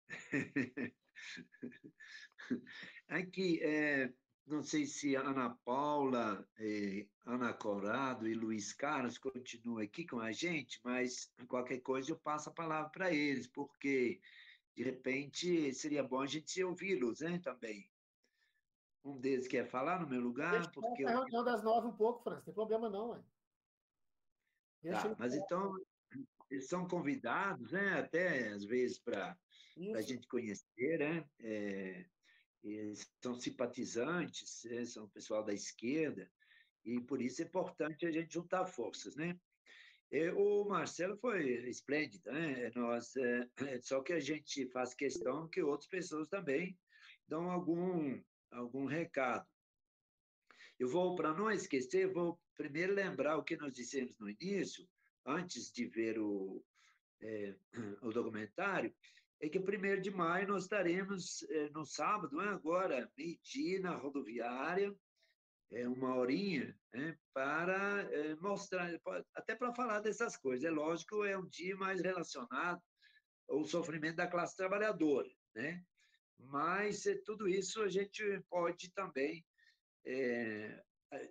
Aqui, não sei se Ana Paula, Ana Corrado e Luiz Carlos continuam aqui com a gente, mas qualquer coisa eu passo a palavra para eles, porque, de repente, seria bom a gente ouvi-los, né, também. Um deles quer falar no meu lugar? Porque a reunião das 9 um pouco, Francis, não tem problema não, ué. Tá, mas então, eles são convidados, né, até às vezes para a gente conhecer, né? Eles são simpatizantes, né? São pessoal da esquerda, e por isso é importante a gente juntar forças, né? O Marcelo foi esplêndido, né? Só que a gente faz questão que outras pessoas também dão algum recado. Eu vou, para não esquecer, vou primeiro lembrar o que nós dissemos no início, antes de ver o documentário, é que 1º de maio nós estaremos no sábado, agora, meio-dia, na rodoviária, 1 horinha, para mostrar, até para falar dessas coisas. É lógico, é um dia mais relacionado ao sofrimento da classe trabalhadora, né? Mas tudo isso a gente pode também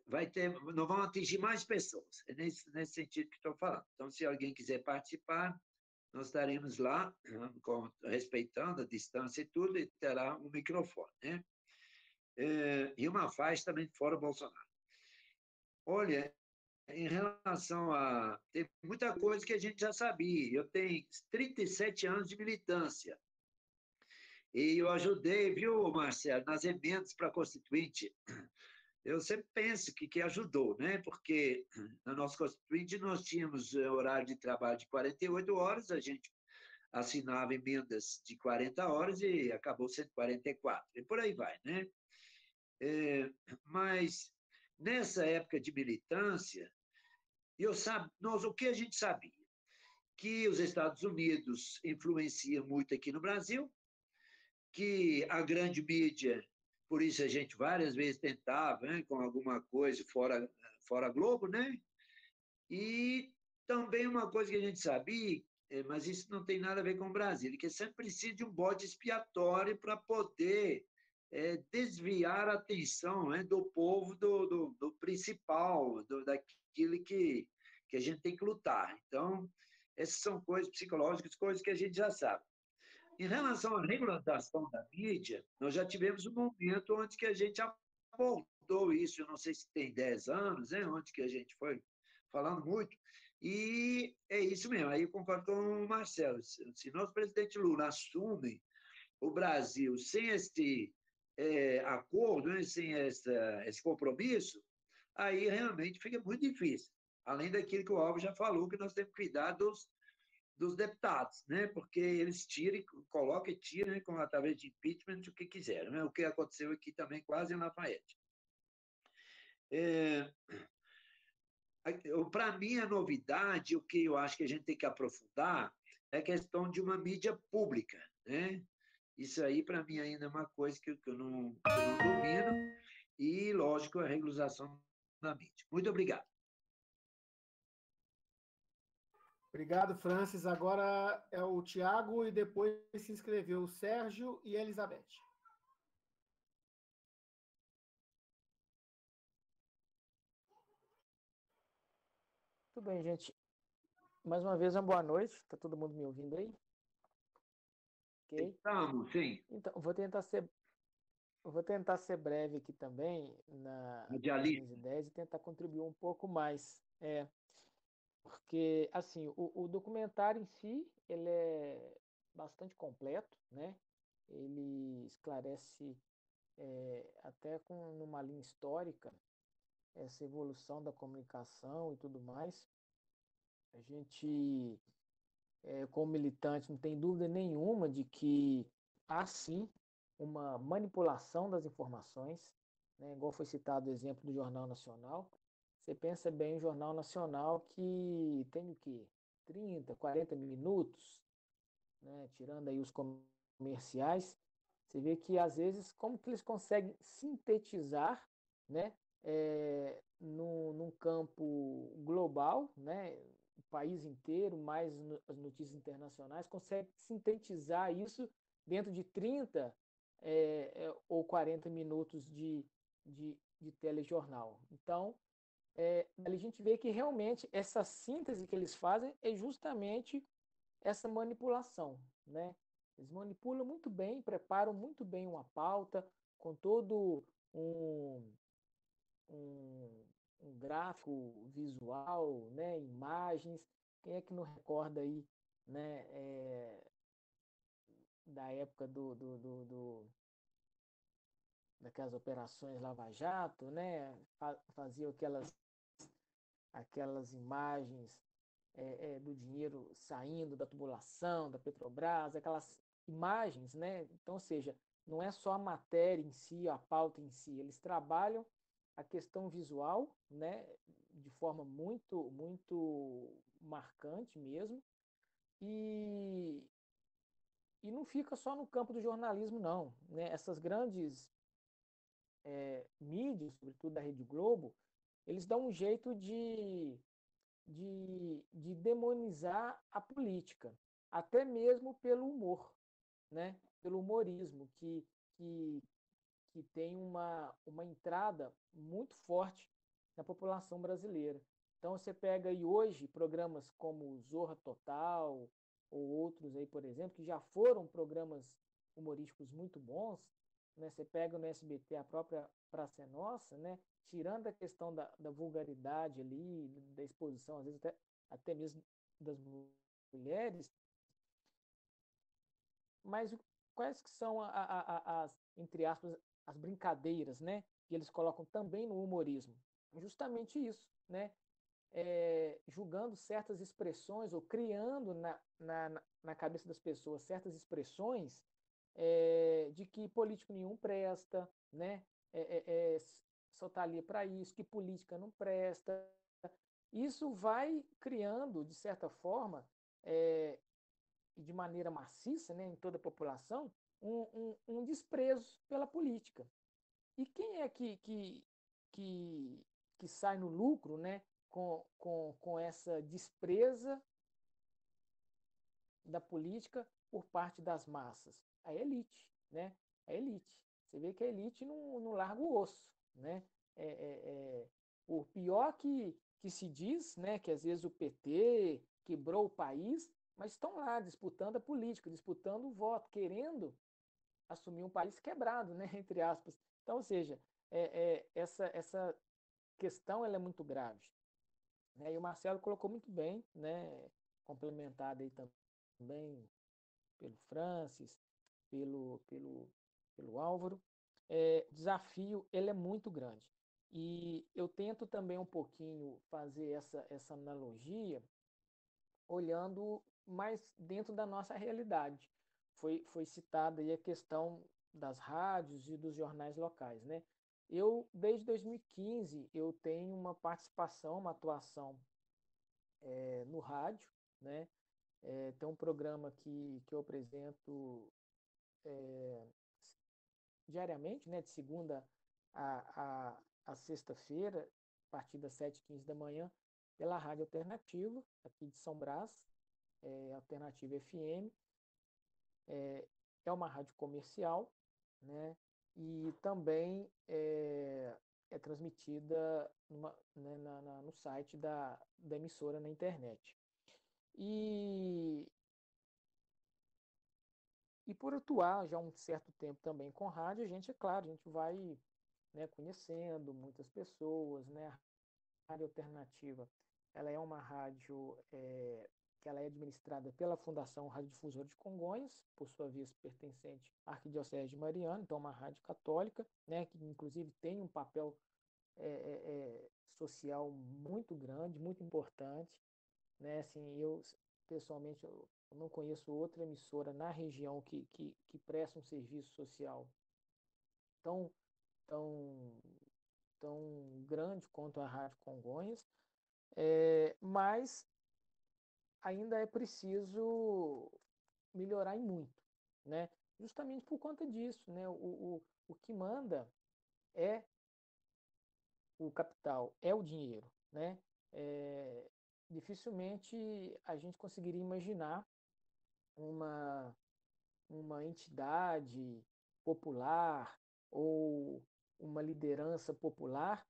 nós vamos atingir mais pessoas. É nesse sentido que estou falando. Então, se alguém quiser participar, nós estaremos lá, respeitando a distância e tudo, e terá um microfone, né? E uma faixa também fora o Bolsonaro. Olha, em relação a... Tem muita coisa que a gente já sabia. Eu tenho 37 anos de militância. E eu ajudei, viu, Marcelo, nas emendas para a Constituinte. Eu sempre penso que ajudou, né? Porque na nossa Constituinte nós tínhamos horário de trabalho de 48 horas, a gente assinava emendas de 40 horas e acabou sendo 44. E por aí vai, né? Mas nessa época de militância, o que a gente sabia? Que os Estados Unidos influenciam muito aqui no Brasil, que a grande mídia, por isso a gente várias vezes tentava, né, com alguma coisa fora Globo, né? E também uma coisa que a gente sabia, mas isso não tem nada a ver com o Brasil, que sempre precisa de um bode expiatório para poder desviar a atenção, né, do povo do principal, daquilo que a gente tem que lutar. Então, essas são coisas psicológicas, coisas que a gente já sabe. Em relação à regulamentação da mídia, nós já tivemos um momento onde que a gente abordou isso, eu não sei se tem 10 anos, né, onde que a gente foi falando muito, e é isso mesmo, aí eu concordo com o Marcelo, se nosso presidente Lula assume o Brasil sem esse acordo, né, sem esse compromisso, aí realmente fica muito difícil. Além daquilo que o Alves já falou, que nós temos que cuidar dos deputados, né? Porque eles tiram, colocam e tiram, né? Através de impeachment, o que quiseram, né? O que aconteceu aqui também, quase em Lafayette. Para mim, a novidade, o que eu acho que a gente tem que aprofundar, é a questão de uma mídia pública, né? Isso aí, para mim, ainda é uma coisa que eu não domino, e, lógico, a regularização da mídia. Muito obrigado. Obrigado, Francis. Agora é o Tiago e depois se inscreveu o Sérgio e a Elizabeth. Tudo bem, gente. Mais uma vez, uma boa noite. Está todo mundo me ouvindo aí? Ok? Estamos, sim. Então, vou tentar ser breve aqui também nas minhas ideias e tentar contribuir um pouco mais. Porque, assim, o documentário em si, ele é bastante completo, né? Ele esclarece até numa linha histórica essa evolução da comunicação e tudo mais. A gente, como militante, não tem dúvida nenhuma de que há sim uma manipulação das informações, né? Igual foi citado o exemplo do Jornal Nacional. Você pensa bem, o Jornal Nacional que tem o quê? 30, 40 minutos, né? Tirando aí os comerciais, você vê que às vezes como que eles conseguem sintetizar, né? Num campo global, né? O país inteiro, mais as notícias internacionais, consegue sintetizar isso dentro de 30 ou 40 minutos de telejornal. Então, ali a gente vê que realmente essa síntese que eles fazem é justamente essa manipulação, né? Eles manipulam muito bem, preparam muito bem uma pauta, com todo um, um gráfico visual, né? Imagens. Quem é que não recorda aí, né? Da época daquelas operações Lava Jato, né? Faziam aquelas imagens do dinheiro saindo da tubulação, da Petrobras, aquelas imagens, né? Então, ou seja, não é só a matéria em si, a pauta em si, eles trabalham a questão visual, né? De forma muito, muito marcante mesmo, e, e não fica só no campo do jornalismo, não, né? Essas grandes mídias, sobretudo da Rede Globo, eles dão um jeito de demonizar a política, até mesmo pelo humor, né? Pelo humorismo, que tem uma entrada muito forte na população brasileira. Então, você pega aí hoje programas como Zorra Total ou outros aí, por exemplo, que já foram programas humorísticos muito bons, né? Você pega no SBT a própria Praça é Nossa, né? Tirando a questão da vulgaridade ali, da exposição, às vezes até mesmo das mulheres, mas quais que são as, entre aspas, as brincadeiras, né? Que eles colocam também no humorismo? Justamente isso, né? Julgando certas expressões ou criando na cabeça das pessoas certas expressões de que político nenhum presta, né? Só está ali para isso, que política não presta. Isso vai criando, de certa forma, e de maneira maciça, né, em toda a população, um desprezo pela política. E quem é que, que sai no lucro, né, com essa despreza da política por parte das massas? A elite, né? A elite. Você vê que a elite não larga o osso, né? Por pior que se diz, né, que às vezes o PT quebrou o país, mas estão lá disputando a política, disputando o voto, querendo assumir um país quebrado, né, entre aspas. Então, ou seja, essa questão ela é muito grave, né? E o Marcelo colocou muito bem, né, complementado aí também pelo Francis, pelo Álvaro. O desafio ele é muito grande. E eu tento também um pouquinho fazer essa analogia olhando mais dentro da nossa realidade. Foi citada aí a questão das rádios e dos jornais locais, né? Eu, desde 2015, eu tenho uma participação, uma atuação no rádio, né? Tem um programa que eu apresento diariamente, né? De segunda a sexta-feira, a partir das 7h15 da manhã, pela Rádio Alternativa, aqui de São Brás, Alternativa FM. É uma rádio comercial, né? E também é transmitida né, no site da emissora na internet. E por atuar já há um certo tempo também com rádio, a gente, é claro, a gente vai, né, conhecendo muitas pessoas, né? A Rádio Alternativa, ela é uma rádio que ela é administrada pela Fundação Radiodifusora de Congonhas, por sua vez pertencente à Arquidiocese de Mariana, então uma rádio católica, né, que inclusive tem um papel social muito grande, muito importante, né? Assim, eu pessoalmente eu não conheço outra emissora na região que presta um serviço social tão tão tão grande quanto a Rádio Congonhas, mas ainda é preciso melhorar em muito, né? Justamente por conta disso, né? O que manda é o capital, é o dinheiro, né? É, dificilmente a gente conseguiria imaginar uma, uma entidade popular ou uma liderança popular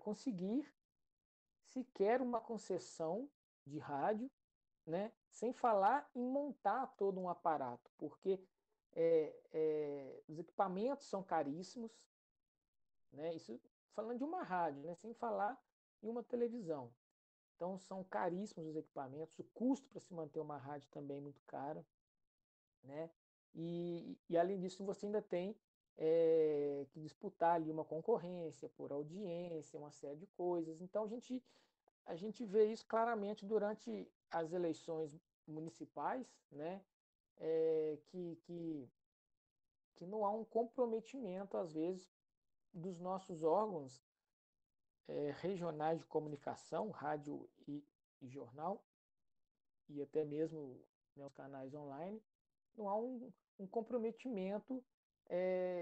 conseguir sequer uma concessão de rádio, né? Sem falar em montar todo um aparato, porque os equipamentos são caríssimos, né? Isso falando de uma rádio, né? Sem falar em uma televisão. Então são caríssimos os equipamentos, o custo para se manter uma rádio também é muito caro, né? E além disso você ainda tem que disputar ali uma concorrência por audiência, uma série de coisas. Então a gente vê isso claramente durante as eleições municipais, né? Que não há um comprometimento, às vezes, dos nossos órgãos regionais de comunicação, rádio e jornal, e até mesmo, né, os canais online, não há um comprometimento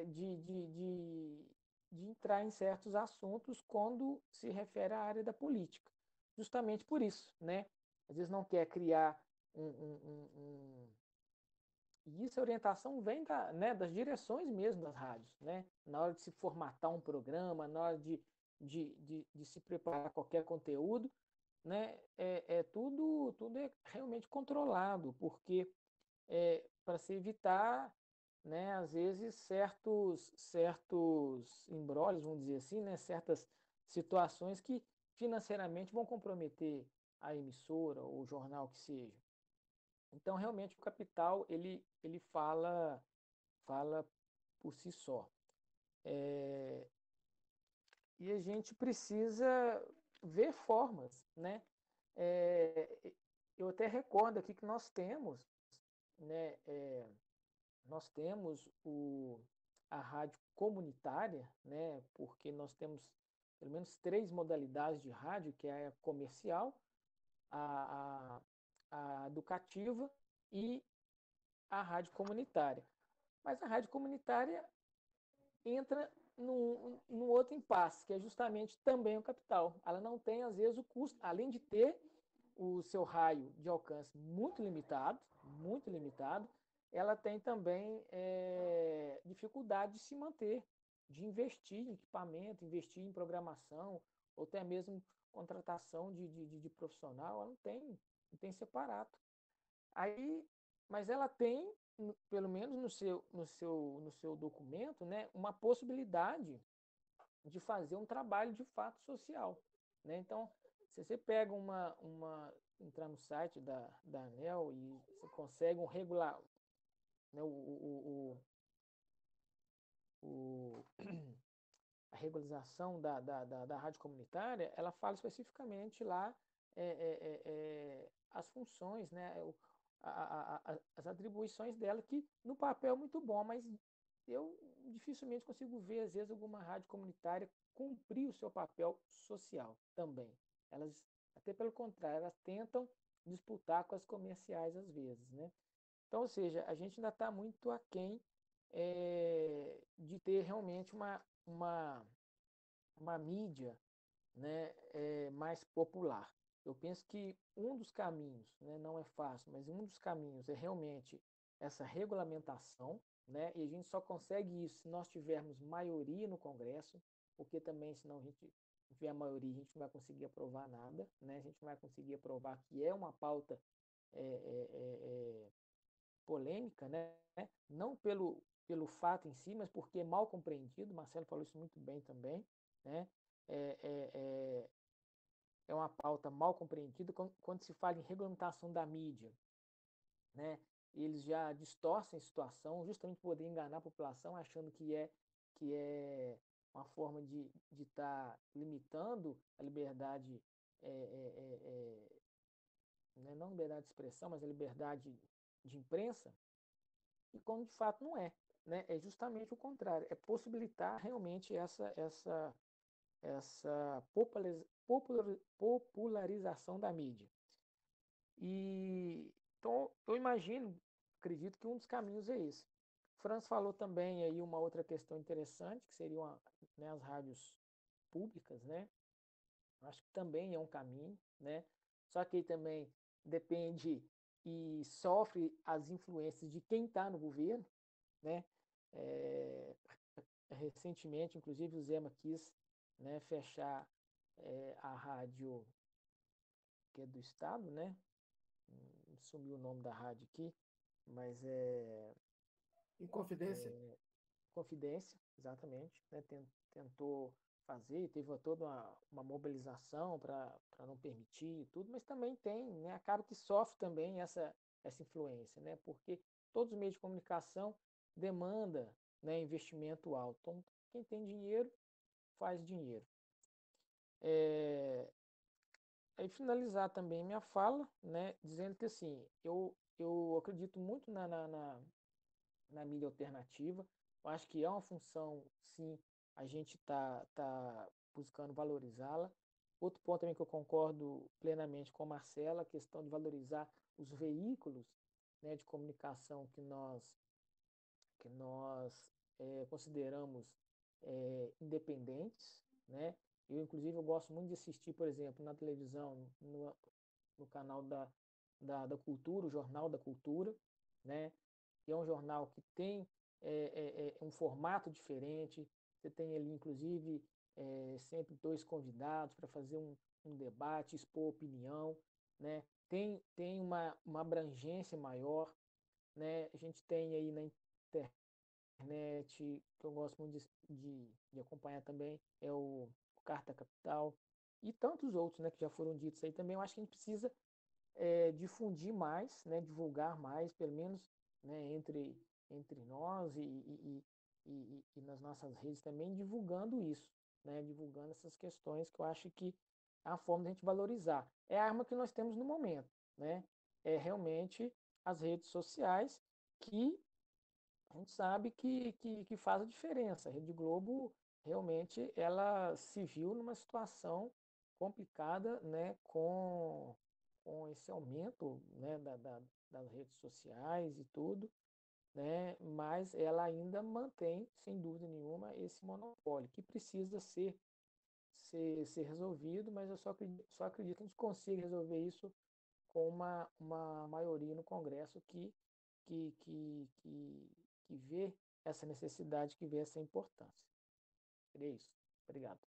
de entrar em certos assuntos quando se refere à área da política. Justamente por isso, né? Às vezes não quer criar e essa orientação vem né, das direções mesmo das rádios, né? Na hora de se formatar um programa, na hora de se preparar qualquer conteúdo, né, tudo é realmente controlado, porque para se evitar, né, às vezes certos embrólios, vamos dizer assim, né, certas situações que financeiramente vão comprometer a emissora ou o jornal que seja. Então, realmente, o capital ele fala por si só. E a gente precisa ver formas, né? Eu até recordo aqui que né, nós temos a rádio comunitária, né? Porque nós temos pelo menos 3 modalidades de rádio, que é a comercial, a, a educativa e a rádio comunitária. Mas a rádio comunitária entra num outro impasse, que é justamente também o capital. Ela não tem, às vezes, o custo, além de ter o seu raio de alcance muito limitado, ela tem também dificuldade de se manter, de investir em equipamento, investir em programação, ou até mesmo contratação de profissional, ela não tem separado. Aí, mas ela tem, pelo menos no seu documento, né, uma possibilidade de fazer um trabalho de fato social, né? Então, se você pega entrar no site da ANEEL e você consegue né, o, a regularização da rádio comunitária, ela fala especificamente lá as funções, né, as atribuições dela, que no papel é muito bom, mas eu dificilmente consigo ver, às vezes, alguma rádio comunitária cumprir o seu papel social também. Elas, até pelo contrário, elas tentam disputar com as comerciais às vezes, né? Então, ou seja, a gente ainda está muito aquém de ter realmente uma mídia, né, mais popular. Eu penso que um dos caminhos, né, não é fácil, mas um dos caminhos é realmente essa regulamentação, né, e a gente só consegue isso se nós tivermos maioria no Congresso, porque também, senão a gente tiver maioria, a gente não vai conseguir aprovar nada, né, a gente não vai conseguir aprovar que é uma pauta é, é, é, polêmica, né, não pelo fato em si, mas porque é mal compreendido. Marcelo falou isso muito bem também, né? É, é, é, é uma pauta mal compreendida quando se fala em regulamentação da mídia, né? Eles já distorcem a situação justamente para poder enganar a população, achando que é uma forma de estar limitando a liberdade, é, é, é, né? Não liberdade de expressão, mas a liberdade de imprensa, e quando de fato não é, né? É justamente o contrário, é possibilitar realmente essa popularização da mídia. E então eu imagino, acredito que um dos caminhos é esse. Franz falou também aí uma outra questão interessante, que seriam, né, as rádios públicas, né? Acho que também é um caminho, né? Só que aí também depende e sofre as influências de quem está no governo, né? É, recentemente, inclusive, o Zema quis, né, fechar a rádio que é do Estado, né? Sumiu o nome da rádio aqui, mas Inconfidência. Confidência, exatamente, né? Tentou fazer, teve toda uma mobilização para não permitir e tudo, mas também tem, né? Acaba que sofre também essa influência, né? Porque todos os meios de comunicação demandam, né, investimento alto. Então, quem tem dinheiro faz dinheiro. Aí finalizar também minha fala, né, dizendo que assim, eu acredito muito na mídia alternativa. Eu acho que é uma função, sim, a gente tá buscando valorizá-la. Outro ponto também que eu concordo plenamente com a Marcela, a questão de valorizar os veículos, né, de comunicação que nós consideramos independentes, né? Inclusive, eu gosto muito de assistir, por exemplo, na televisão, no canal da Cultura, o Jornal da Cultura, né? Que é um jornal que tem um formato diferente. Você tem ali, inclusive, sempre 2 convidados para fazer um debate, expor opinião, né? Tem uma abrangência maior, né? A gente tem aí na internet, que eu gosto muito de acompanhar também, é o Carta Capital, e tantos outros, né, que já foram ditos aí também. Eu acho que a gente precisa difundir mais, né, divulgar mais, pelo menos, né, entre nós e nas nossas redes também, divulgando isso, né, divulgando essas questões que eu acho que é a forma de a gente valorizar. É a arma que nós temos no momento, né? É realmente as redes sociais que a gente sabe que faz a diferença. A Rede Globo realmente ela se viu numa situação complicada, né, com esse aumento, né, das redes sociais e tudo, né, mas ela ainda mantém, sem dúvida nenhuma, esse monopólio, que precisa ser resolvido, mas eu só acredito que a gente consiga resolver isso com uma maioria no Congresso que, que, que, que vê essa necessidade, que vê essa importância. É isso. Obrigado.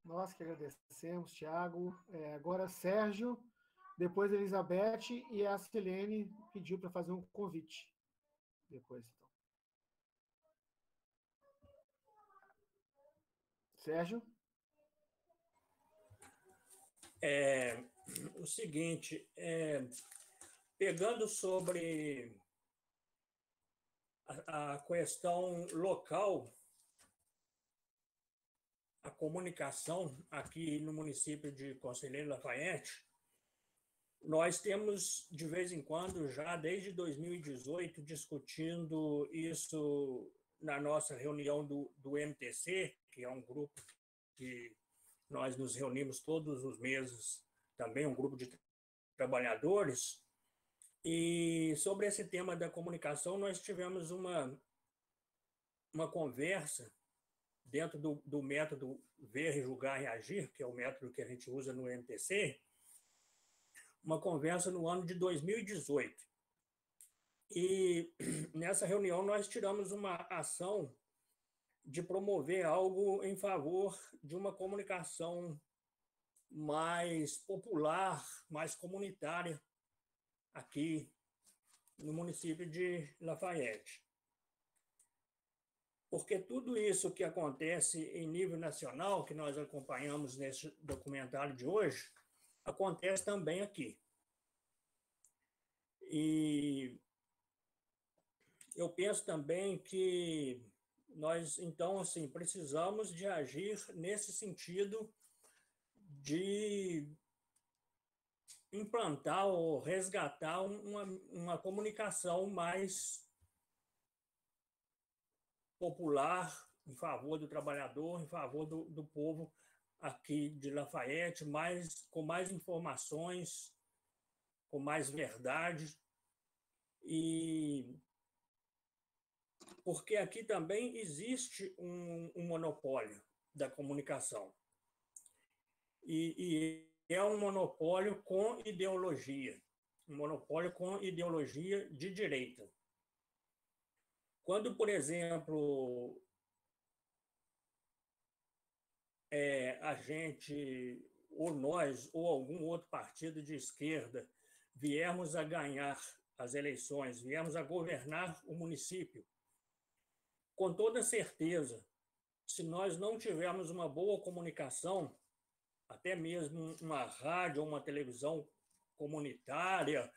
Nós que agradecemos, Tiago. Agora, Sérgio, depois Elizabeth e a Silene pediu para fazer um convite. Depois, então. Sérgio? O seguinte, pegando sobre a questão local, a comunicação aqui no município de Conselheiro Lafayette, nós temos, de vez em quando, já desde 2018, discutindo isso na nossa reunião do MTC, que é um grupo que nós nos reunimos todos os meses, também um grupo de trabalhadores. E sobre esse tema da comunicação, nós tivemos uma conversa dentro do método Ver, Julgar e Agir, que é o método que a gente usa no MTC, uma conversa no ano de 2018. E nessa reunião nós tiramos uma ação de promover algo em favor de uma comunicação mais popular, mais comunitária aqui no município de Lafayette. Porque tudo isso que acontece em nível nacional, que nós acompanhamos nesse documentário de hoje, acontece também aqui. E eu penso também que nós, então, assim, precisamos de agir nesse sentido de implantar ou resgatar uma comunicação mais popular em favor do trabalhador, em favor do povo aqui de Lafayette, com mais informações, com mais verdade. E porque aqui também existe um monopólio da comunicação. E é um monopólio com ideologia, um monopólio com ideologia de direita. Quando, por exemplo, a gente, ou nós, ou algum outro partido de esquerda, viermos a ganhar as eleições, viermos a governar o município, com toda certeza, se nós não tivermos uma boa comunicação, até mesmo uma rádio ou uma televisão comunitária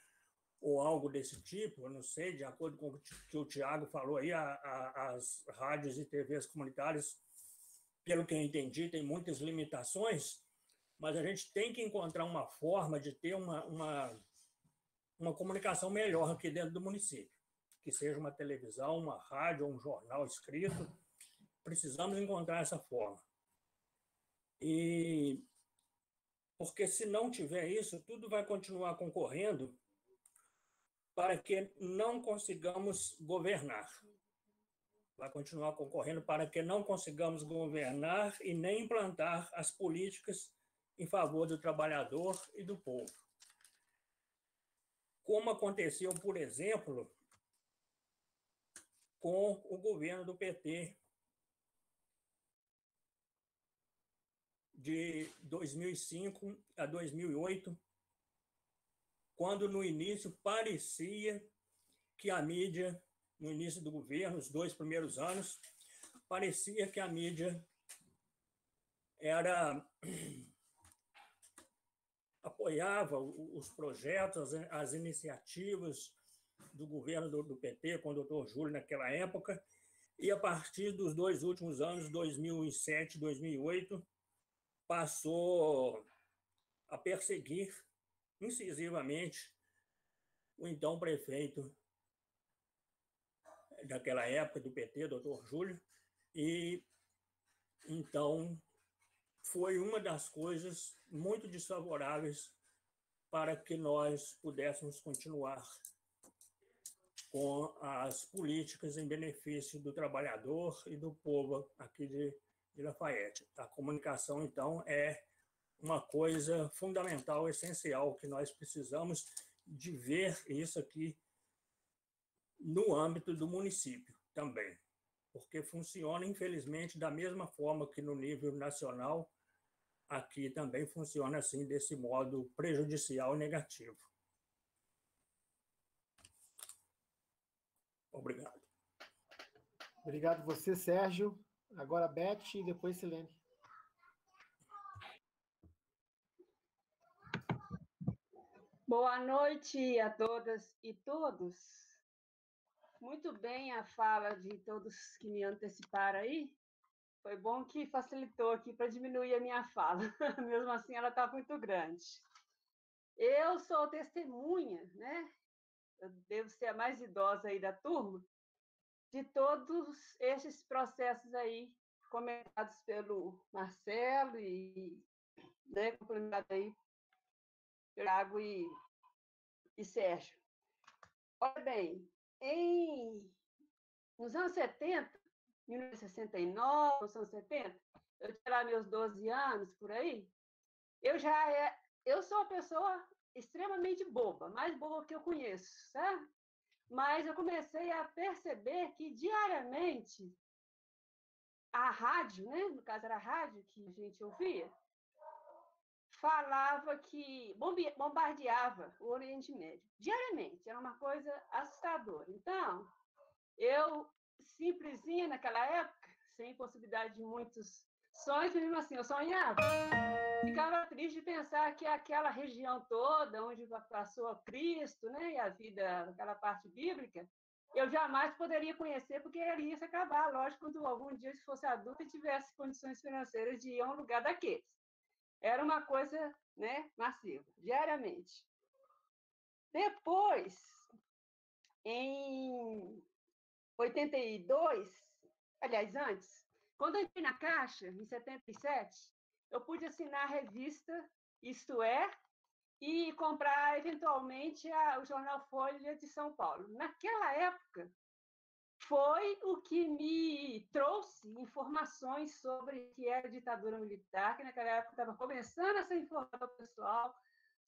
ou algo desse tipo, eu não sei, de acordo com o que o Tiago falou aí, as rádios e TVs comunitárias, pelo que eu entendi, tem muitas limitações, mas a gente tem que encontrar uma forma de ter uma comunicação melhor aqui dentro do município, que seja uma televisão, uma rádio, um jornal escrito. Precisamos encontrar essa forma. E porque se não tiver isso, tudo vai continuar concorrendo para que não consigamos governar. Vai continuar concorrendo para que não consigamos governar e nem implantar as políticas em favor do trabalhador e do povo. Como aconteceu, por exemplo, com o governo do PT de 2005 a 2008, quando no início parecia que a mídia, no início do governo, os 2 primeiros anos, parecia que a mídia apoiava os projetos, as iniciativas do governo do PT, com o doutor Júlio naquela época, e a partir dos 2 últimos anos, 2007 e 2008, passou a perseguir incisivamente o então prefeito daquela época do PT, doutor Júlio, e então foi uma das coisas muito desfavoráveis para que nós pudéssemos continuar com as políticas em benefício do trabalhador e do povo aqui de Lafayette. A comunicação, então, é uma coisa fundamental, essencial, que nós precisamos de ver isso aqui no âmbito do município também, porque funciona, infelizmente, da mesma forma que no nível nacional, aqui também funciona assim, desse modo prejudicial e negativo. Obrigado. Obrigado você, Sérgio. Agora Beth e depois Silene. Boa noite a todas e todos. Muito bem a fala de todos que me anteciparam aí. Foi bom que facilitou aqui para diminuir a minha fala. Mesmo assim, ela está muito grande. Eu sou testemunha, né? Eu devo ser a mais idosa aí da turma, de todos esses processos aí comentados pelo Marcelo e, né, complementado aí pelo Thiago e Sérgio. Olha bem, nos anos 70, 1969, nos anos 70, eu tinha lá meus 12 anos, por aí, eu sou uma pessoa extremamente boba, mais boba que eu conheço, sabe? Mas eu comecei a perceber que diariamente a rádio, né? No caso era a rádio que a gente ouvia, falava que bombardeava o Oriente Médio. Diariamente, era uma coisa assustadora. Então, eu, simplesinha naquela época, sem possibilidade de muitos sonhos, mesmo assim, eu sonhava. Ficava triste de pensar que aquela região toda, onde passou Cristo, né, e a vida, aquela parte bíblica, eu jamais poderia conhecer, porque ele ia se acabar, lógico, quando algum dia eu fosse adulto e tivesse condições financeiras de ir a um lugar daqueles. Era uma coisa, né, massiva, diariamente. Depois, em 82, aliás, antes, quando eu entrei na Caixa, em 77, eu pude assinar a revista Isto É e comprar, eventualmente, o jornal Folha de São Paulo. Naquela época, foi o que me trouxe informações sobre o que era a ditadura militar, que naquela época estava começando a ser informado ao pessoal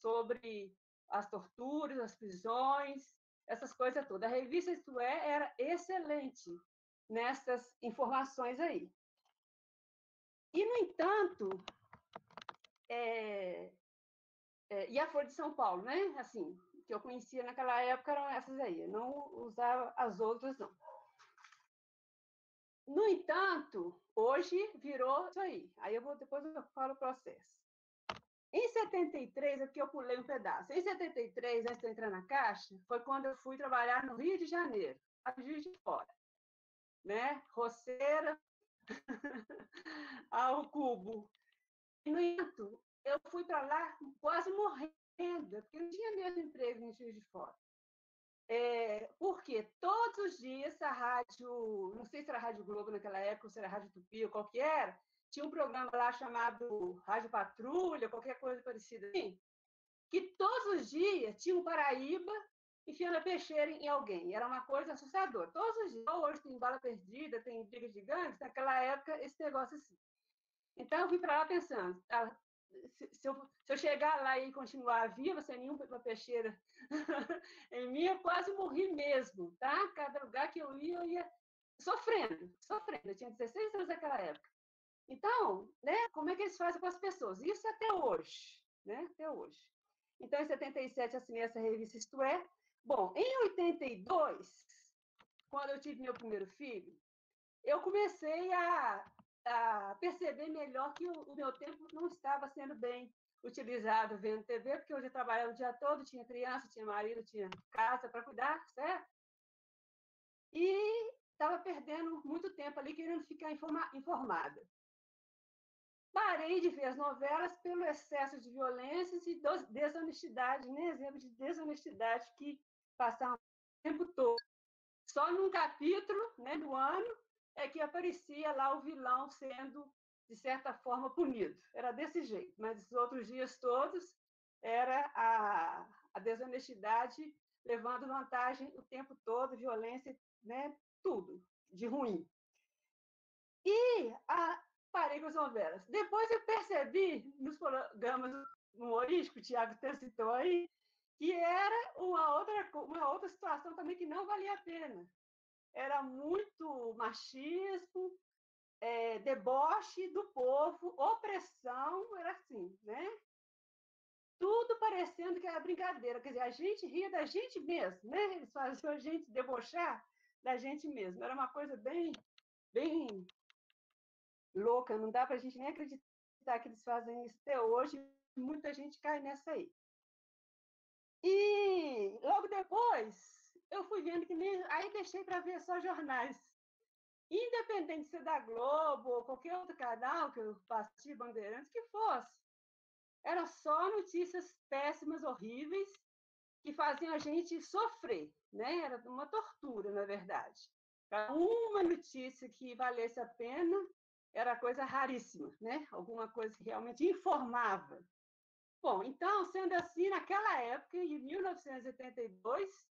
sobre as torturas, as prisões, essas coisas todas. A revista Isto É era excelente nessas informações aí. E, no entanto, e a Folha de São Paulo, né? Assim, que eu conhecia naquela época eram essas aí, eu não usava as outras, não. No entanto, hoje virou isso aí. Aí depois eu falo o processo. Em 73, aqui eu pulei um pedaço. Em 73, antes de eu entrar na Caixa, foi quando eu fui trabalhar no Rio de Janeiro, a Juiz de Fora, né? Roceira ao cubo. No entanto, eu fui para lá quase morrendo, porque eu não tinha mesmo emprego em Juiz de Fora. Porque todos os dias a rádio, não sei se era a Rádio Globo naquela época, ou se era a Rádio Tupi, ou qual que era, tinha um programa lá chamado Rádio Patrulha, qualquer coisa parecida assim, que todos os dias tinha um Paraíba enfiando a peixeira em alguém. Era uma coisa assustadora. Todos os dias. Hoje tem bala perdida, tem briga de gangues, naquela época, esse negócio assim. Então, eu fui para lá pensando, se eu chegar lá e continuar viva, sem nenhuma peixeira em mim, eu quase morri mesmo, tá? Cada lugar que eu ia sofrendo. Eu tinha 16 anos naquela época. Então, né, como é que eles fazem com as pessoas? Isso até hoje, né? Até hoje. Então, em 77, assinei essa revista Isto É. Bom, em 82, quando eu tive meu primeiro filho, eu comecei a perceber melhor que o meu tempo não estava sendo bem utilizado vendo TV, porque hoje eu trabalhava o dia todo, tinha criança, tinha marido, tinha casa para cuidar, certo? E estava perdendo muito tempo ali querendo ficar informada. Parei de ver as novelas pelo excesso de violências e desonestidade, né? Exemplo de desonestidade que passavam o tempo todo. Só num capítulo, né, do ano é que aparecia lá o vilão sendo, de certa forma, punido. Era desse jeito, mas os outros dias todos era a desonestidade levando vantagem o tempo todo, violência, né, tudo de ruim. E parei com as novelas. Depois eu percebi, nos programas humorísticos, o Tiago até citou aí, que era uma outra situação também que não valia a pena. Era muito machismo, deboche do povo, opressão, era assim, né? Tudo parecendo que era brincadeira. Quer dizer, a gente ria da gente mesmo, né? Eles faziam a gente debochar da gente mesmo. Era uma coisa bem, bem louca, não dá para a gente nem acreditar que eles fazem isso até hoje. Muita gente cai nessa aí. E logo depois, eu fui vendo que nem... Aí deixei para ver só jornais. Independente de ser da Globo ou qualquer outro canal que eu passei, Bandeirantes, que fosse. Era só notícias péssimas, horríveis, que faziam a gente sofrer, né? Era uma tortura, na verdade. Para uma notícia que valesse a pena, era coisa raríssima, né? Alguma coisa que realmente informava. Bom, então, sendo assim, naquela época, em 1982,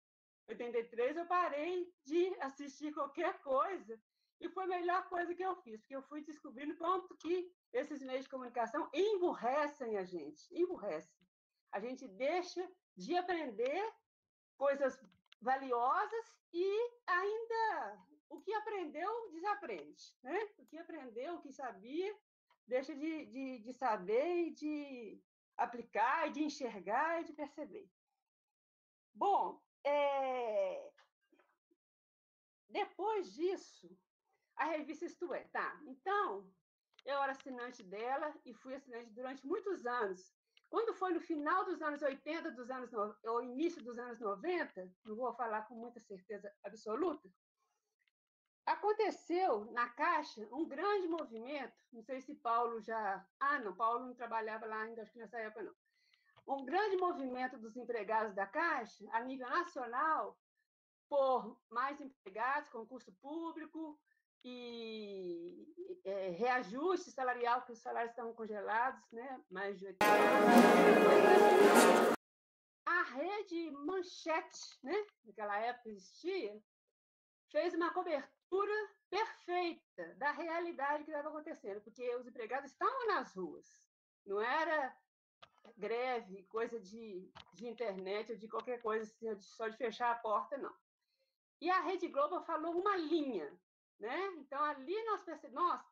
83, eu parei de assistir qualquer coisa e foi a melhor coisa que eu fiz, porque eu fui descobrindo quanto que esses meios de comunicação emburrecem a gente, emburrecem. A gente deixa de aprender coisas valiosas e ainda o que aprendeu, desaprende, né? O que aprendeu, o que sabia, deixa de saber e de aplicar, e de enxergar e de perceber. Bom, depois disso, a revista Isto É, tá? Então, eu era assinante dela e fui assinante durante muitos anos. Quando foi no final dos anos 80, ou início dos anos 90, não vou falar com muita certeza absoluta, aconteceu na Caixa um grande movimento, não sei se Paulo já... não, Paulo não trabalhava lá ainda, acho que nessa época não. Um grande movimento dos empregados da Caixa, a nível nacional, por mais empregados, concurso público e reajuste salarial, porque os salários estão congelados, né? Mais de 8 anos. A rede Manchete, né? Naquela época existia, fez uma cobertura perfeita da realidade que estava acontecendo, porque os empregados estavam nas ruas, não era greve, coisa de internet ou de qualquer coisa, só de fechar a porta, não. E a Rede Globo falou uma linha, né? Então, ali nós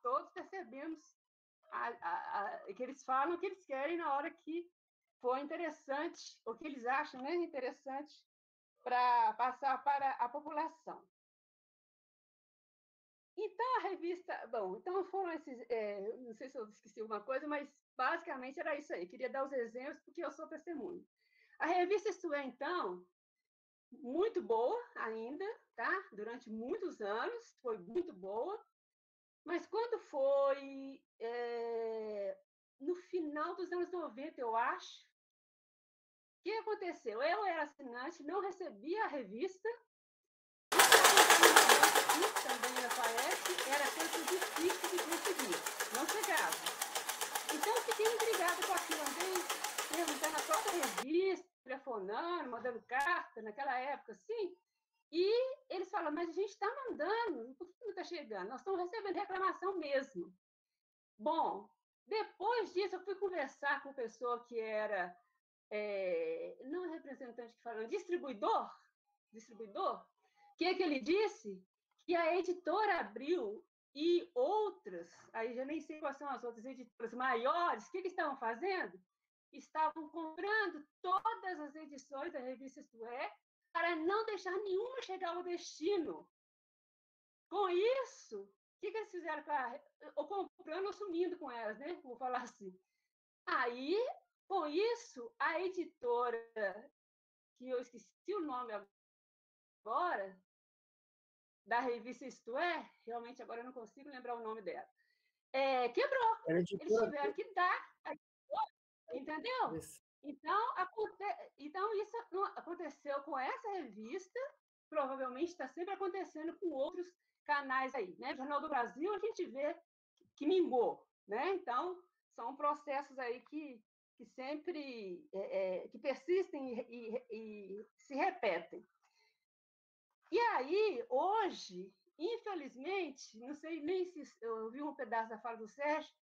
todos percebemos que eles falam o que eles querem na hora que for interessante, o que eles acham, né, interessante para passar para a população. Então, a revista... Bom, então foram esses... não sei se eu esqueci alguma coisa, mas basicamente era isso aí. Queria dar os exemplos, porque eu sou testemunha. A revista Isto É, então, muito boa ainda, tá? Durante muitos anos, foi muito boa. Mas quando foi no final dos anos 90, eu acho, o que aconteceu? Eu era assinante, não recebia a revista, e também nessa época era coisa difícil de conseguir, não chegava. Então, eu fiquei intrigada com aquilo, andei perguntando a própria revista, telefonando, mandando carta, naquela época, assim, e eles falam, mas a gente está mandando, por que não está chegando? Nós estamos recebendo reclamação mesmo. Bom, depois disso, eu fui conversar com uma pessoa que era, não representante que fala, distribuidor, o que ele disse? Que a editora Abril e outras, aí já nem sei quais são as outras editoras maiores, o que estavam fazendo? Estavam comprando todas as edições da revista Isto É, para não deixar nenhuma chegar ao destino. Com isso, o que eles fizeram? Ou comprando ou sumindo com elas, né? Vou falar assim. Aí, com isso, a editora, que eu esqueci o nome agora, da revista Isto É, realmente agora eu não consigo lembrar o nome dela, quebrou. Eles tiveram que dar, entendeu? Então, isso não aconteceu com essa revista, provavelmente está sempre acontecendo com outros canais aí, né? O Jornal do Brasil, a gente vê que mingou, né? Então, são processos aí que sempre que persistem e se repetem. E aí, hoje, infelizmente, não sei nem se eu vi um pedaço da fala do Sérgio,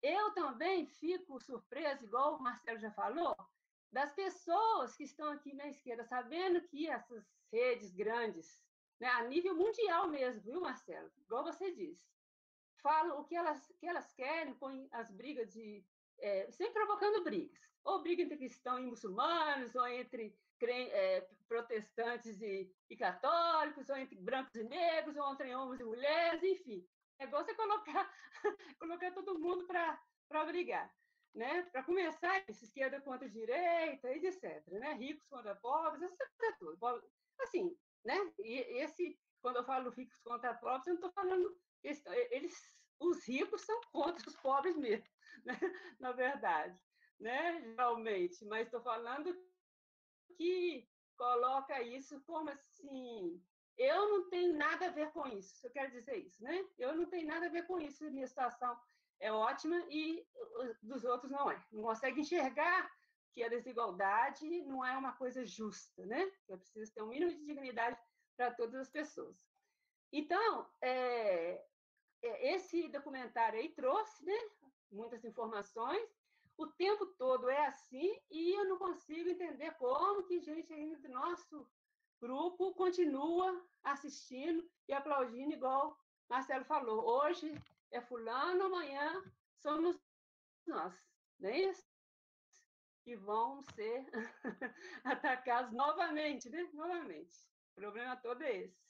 eu também fico surpresa, igual o Marcelo já falou, das pessoas que estão aqui na esquerda, sabendo que essas redes grandes, né, a nível mundial mesmo, viu, Marcelo? Igual você disse, falam o que elas querem, põem as brigas sempre provocando brigas. Ou briga entre cristãos e muçulmanos, ou entre protestantes e católicos, ou entre brancos e negros, ou entre homens e mulheres, enfim. É igual você colocar todo mundo para brigar. Né? Para começar, esquerda contra direita, etc. Né? Ricos contra pobres, essa coisa toda. Assim, né? Quando eu falo ricos contra pobres, eu não estou falando os ricos são contra os pobres mesmo, né? Na verdade, né? Geralmente, mas estou falando que coloca isso como assim, eu não tenho nada a ver com isso, eu quero dizer isso, né? Eu não tenho nada a ver com isso, minha situação é ótima e dos outros não é. Não consegue enxergar que a desigualdade não é uma coisa justa, né? É preciso ter um mínimo de dignidade para todas as pessoas. Então, esse documentário aí trouxe, né, muitas informações, o tempo todo é assim, e eu não consigo entender como que gente ainda do nosso grupo continua assistindo e aplaudindo, igual Marcelo falou. Hoje é fulano, amanhã somos nós, não é isso? E vão ser atacados novamente, né? Novamente. O problema todo é esse.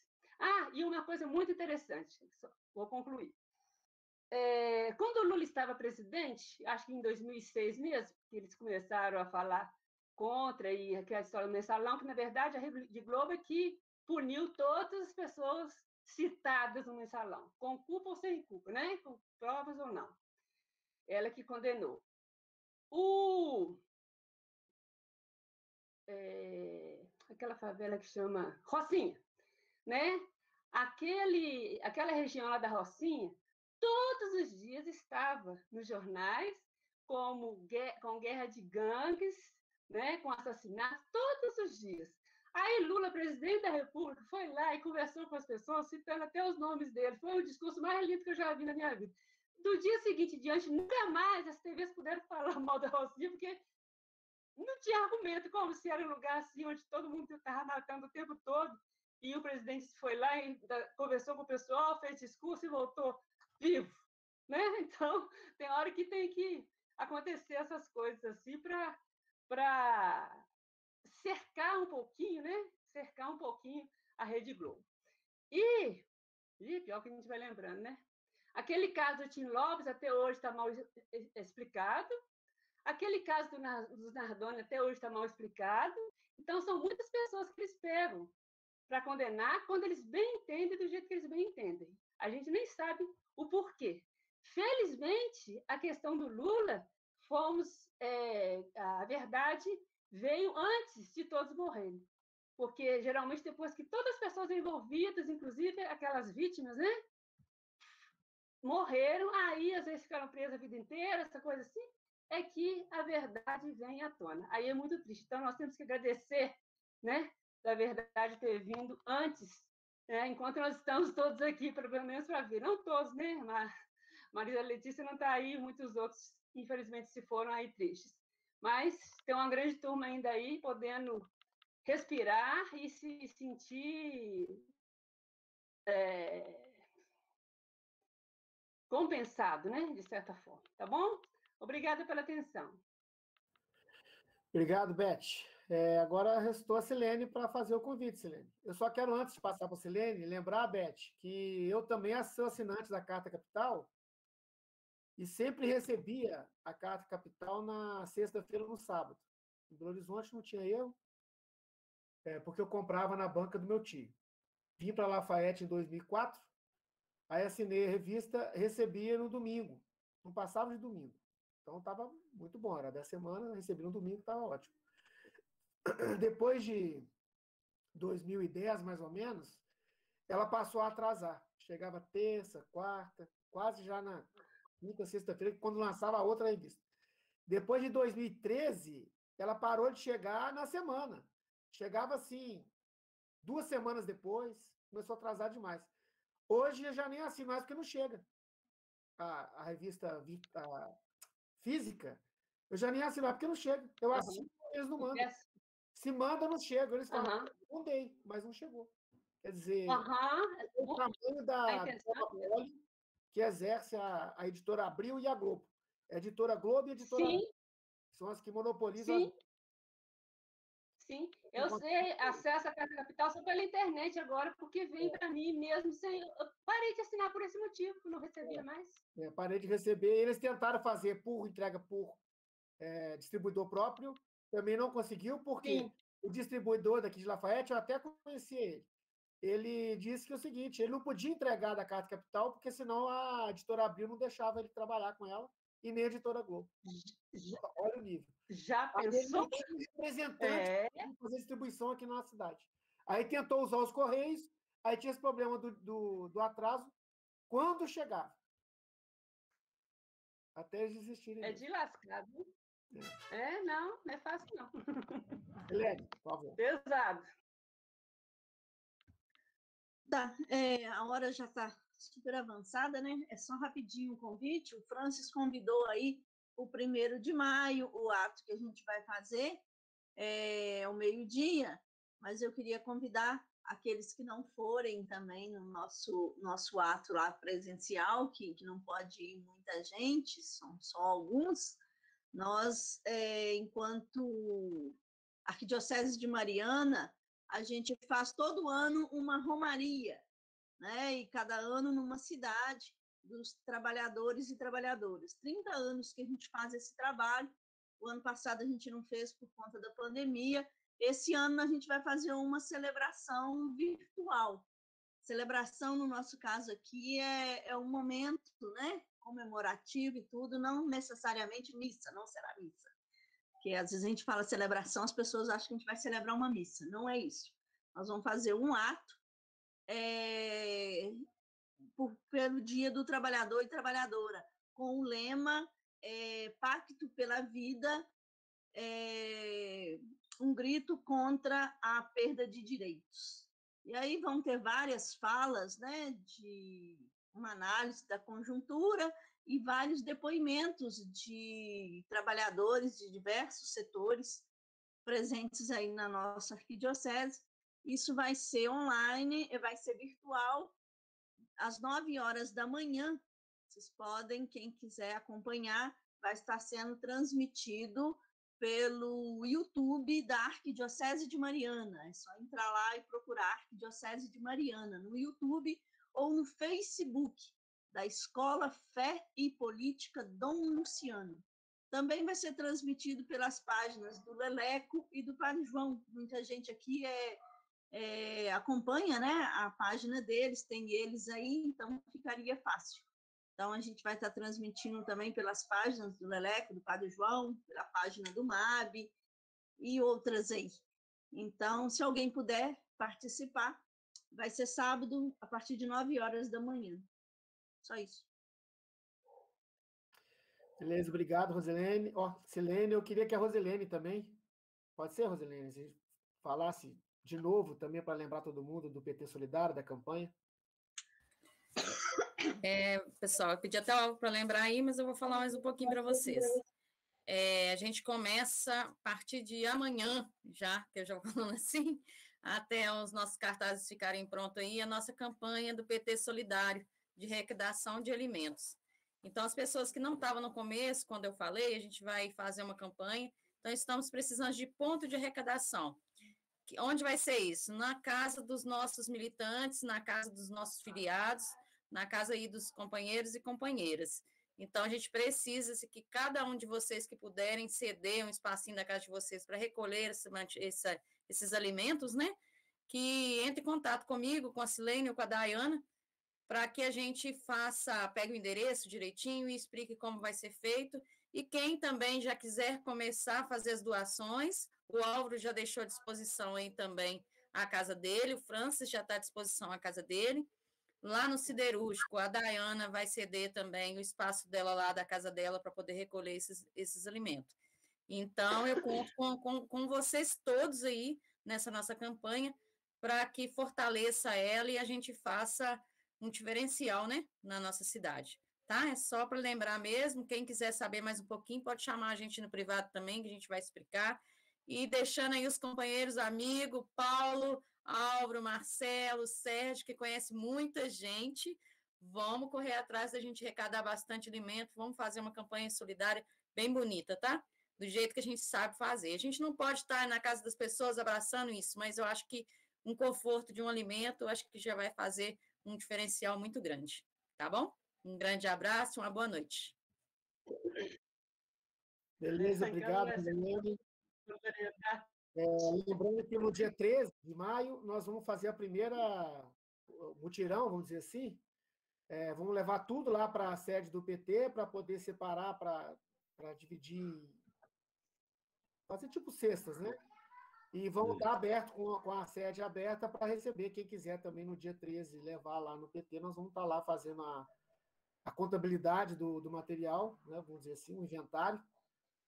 E uma coisa muito interessante, vou concluir. Quando o Lula estava presidente, acho que em 2006 mesmo, que eles começaram a falar contra e aquela história do mensalão, que na verdade a Rede Globo é que puniu todas as pessoas citadas no mensalão, com culpa ou sem culpa, né? Com provas ou não. Ela que condenou. Aquela favela que chama Rocinha, né? Aquela região lá da Rocinha, todos os dias estava nos jornais com guerra de gangues, né, com assassinatos, todos os dias. Aí Lula, presidente da República, foi lá e conversou com as pessoas, citando até os nomes dele. Foi o discurso mais lindo que eu já vi na minha vida. Do dia seguinte em diante, nunca mais as TVs puderam falar mal da Rocinha, porque não tinha argumento, como se era um lugar assim, onde todo mundo estava matando o tempo todo, e o presidente foi lá e conversou com o pessoal, fez discurso e voltou vivo. Né? Então, tem hora que tem que acontecer essas coisas assim para cercar um pouquinho, né? Cercar um pouquinho a Rede Globo. E pior que a gente vai lembrando, né? Aquele caso do Tim Lopes até hoje está mal explicado. Aquele caso dos Nardoni até hoje está mal explicado. Então, são muitas pessoas que eles pegam para condenar quando eles bem entendem do jeito que eles bem entendem. A gente nem sabe o porquê. Felizmente, a questão do Lula, a verdade veio antes de todos morrerem. Porque, geralmente, depois que todas as pessoas envolvidas, inclusive aquelas vítimas, né, morreram, aí às vezes ficaram presas a vida inteira, essa coisa assim, é que a verdade vem à tona. Aí é muito triste. Então, nós temos que agradecer, né, da verdade ter vindo antes, né, enquanto nós estamos todos aqui, pelo menos para ver. Não todos, né? Maria Letícia não está aí, muitos outros, infelizmente, se foram aí tristes. Mas tem uma grande turma ainda aí, podendo respirar e se sentir compensado, né? De certa forma, tá bom? Obrigada pela atenção. Obrigado, Beth. Agora restou a Silene para fazer o convite, Silene. Eu só quero, antes de passar para a Silene, lembrar, Beth, que eu também sou assinante da Carta Capital e sempre recebia a Carta Capital na sexta-feira ou no sábado. Em Belo Horizonte não tinha erro, porque eu comprava na banca do meu tio. Vim para Lafayette em 2004, aí assinei a revista, recebia no domingo, não passava de domingo. Então estava muito bom, era da semana, recebi no domingo, estava ótimo. Depois de 2010, mais ou menos, ela passou a atrasar. Chegava terça, quarta, quase já na quinta, sexta-feira, quando lançava a outra revista. Depois de 2013, ela parou de chegar na semana. Chegava assim, 2 semanas depois, começou a atrasar demais. Hoje eu já nem assino mais porque não chega. A revista física, eu já nem assino mais porque não chega. Eu assino, eles não mandam. Se manda, não chega. Eles falam, mandei, mas não chegou. Quer dizer, o tamanho da Poli, que exerce a editora Abril e a Globo. A editora Globo e a editora Abril. São as que monopolizam. Sim, eu sei, acesso à Carta Capital só pela internet agora, porque vem para mim mesmo sem. Eu parei de assinar por esse motivo, não recebia mais. Parei de receber. Eles tentaram fazer por entrega por distribuidor próprio, também não conseguiu, porque o distribuidor daqui de Lafayette, eu até conheci ele. Ele disse que é o seguinte, ele não podia entregar da Carta Capital, porque senão a editora Abril não deixava ele trabalhar com ela, e nem a editora Globo. Olha o nível. Já pensou? Aí ele representante para fazer distribuição aqui na nossa cidade. Aí tentou usar os Correios, aí tinha esse problema do atraso, quando chegava. Até eles desistirem. É de lascado. Não é fácil, não. Helene, por favor. Pesado. Tá, a hora já está super avançada, né? É só rapidinho o convite. O Francis convidou aí o 1º de maio, o ato que a gente vai fazer ao meio-dia, mas eu queria convidar aqueles que não forem também no nosso ato lá presencial, que não pode ir muita gente, são só alguns. Nós, enquanto Arquidiocese de Mariana, a gente faz todo ano uma romaria, né? E cada ano numa cidade dos trabalhadores e trabalhadoras. 30 anos que a gente faz esse trabalho. O ano passado a gente não fez por conta da pandemia. Esse ano a gente vai fazer uma celebração virtual. Celebração, no nosso caso aqui, é um momento, né? Comemorativo e tudo, não necessariamente missa, não será missa. Porque às vezes a gente fala celebração, as pessoas acham que a gente vai celebrar uma missa. Não é isso. Nós vamos fazer um ato pelo Dia do Trabalhador e Trabalhadora, com o lema Pacto pela Vida, um grito contra a perda de direitos. E aí vão ter várias falas, né, de uma análise da conjuntura e vários depoimentos de trabalhadores de diversos setores presentes aí na nossa arquidiocese. Isso vai ser online, vai ser virtual, às 9h da manhã. Vocês podem, quem quiser acompanhar, vai estar sendo transmitido pelo YouTube da Arquidiocese de Mariana. É só entrar lá e procurar Arquidiocese de Mariana no YouTube ou no Facebook da Escola Fé e Política Dom Luciano. Também vai ser transmitido pelas páginas do Leleco e do Padre João. Muita gente aqui acompanha, né, a página deles, tem eles aí, então ficaria fácil. Então, a gente vai estar transmitindo também pelas páginas do Leleco, do Padre João, pela página do MAB e outras aí. Então, se alguém puder participar, vai ser sábado, a partir de 9h da manhã. Só isso. Beleza, obrigado, Rosilene. Silene, eu queria que a Rosilene também, pode ser, Rosilene, se falasse de novo também para lembrar todo mundo do PT Solidário, da campanha. Pessoal, eu pedi até algo para lembrar aí, mas eu vou falar mais um pouquinho para vocês. A gente começa a partir de amanhã, já, que eu já vou falando assim, até os nossos cartazes ficarem prontos aí, a nossa campanha do PT Solidário de arrecadação de alimentos. Então, as pessoas que não estavam no começo, quando eu falei, a gente vai fazer uma campanha. Então, estamos precisando de ponto de arrecadação. Onde vai ser isso? Na casa dos nossos militantes, na casa dos nossos filiados, na casa aí dos companheiros e companheiras. Então, a gente precisa que cada um de vocês que puderem ceder um espacinho da casa de vocês para recolher esses alimentos, né? Que entre em contato comigo, com a Silene ou com a Dayana, para que a gente pegue o endereço direitinho e explique como vai ser feito. E quem também já quiser começar a fazer as doações, o Álvaro já deixou à disposição aí também a casa dele, o Francis já está à disposição a casa dele. Lá no Siderúrgico, a Dayana vai ceder também o espaço dela lá, da casa dela, para poder recolher esses alimentos. Então, eu conto com vocês todos aí nessa nossa campanha para que fortaleça ela e a gente faça um diferencial, né, na nossa cidade, tá? É só para lembrar mesmo, quem quiser saber mais um pouquinho, pode chamar a gente no privado também, que a gente vai explicar, e deixando aí os companheiros, amigos, Paulo, Álvaro, Marcelo, Sérgio, que conhece muita gente, vamos correr atrás da gente arrecadar bastante alimento, vamos fazer uma campanha solidária bem bonita, tá? Do jeito que a gente sabe fazer. A gente não pode estar na casa das pessoas abraçando isso, mas eu acho que um conforto de um alimento, eu acho que já vai fazer um diferencial muito grande, tá bom? Um grande abraço, uma boa noite. Beleza, obrigado, Helene. Lembrando que no dia 13 de maio nós vamos fazer a primeira mutirão, vamos dizer assim. Vamos levar tudo lá para a sede do PT para poder separar, para dividir, fazer tipo cestas, né? E vamos estar aberto com a sede aberta para receber quem quiser também no dia 13 levar lá no PT. Nós vamos estar lá fazendo a contabilidade do material, né, vamos dizer assim, o inventário,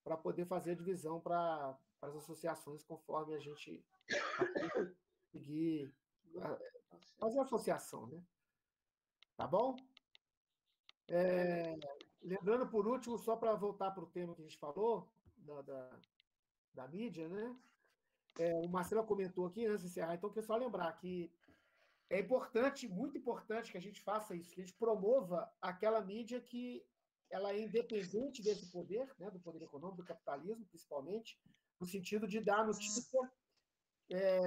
para poder fazer a divisão para as associações conforme a gente conseguir fazer a associação, né? Tá bom? Lembrando, por último, só para voltar para o tema que a gente falou, da mídia, né? O Marcelo comentou aqui, antes de encerrar, então, eu queria só lembrar que é importante, muito importante que a gente faça isso, que a gente promova aquela mídia que ela é independente desse poder, né, do poder econômico, do capitalismo, principalmente, no sentido de dar notícia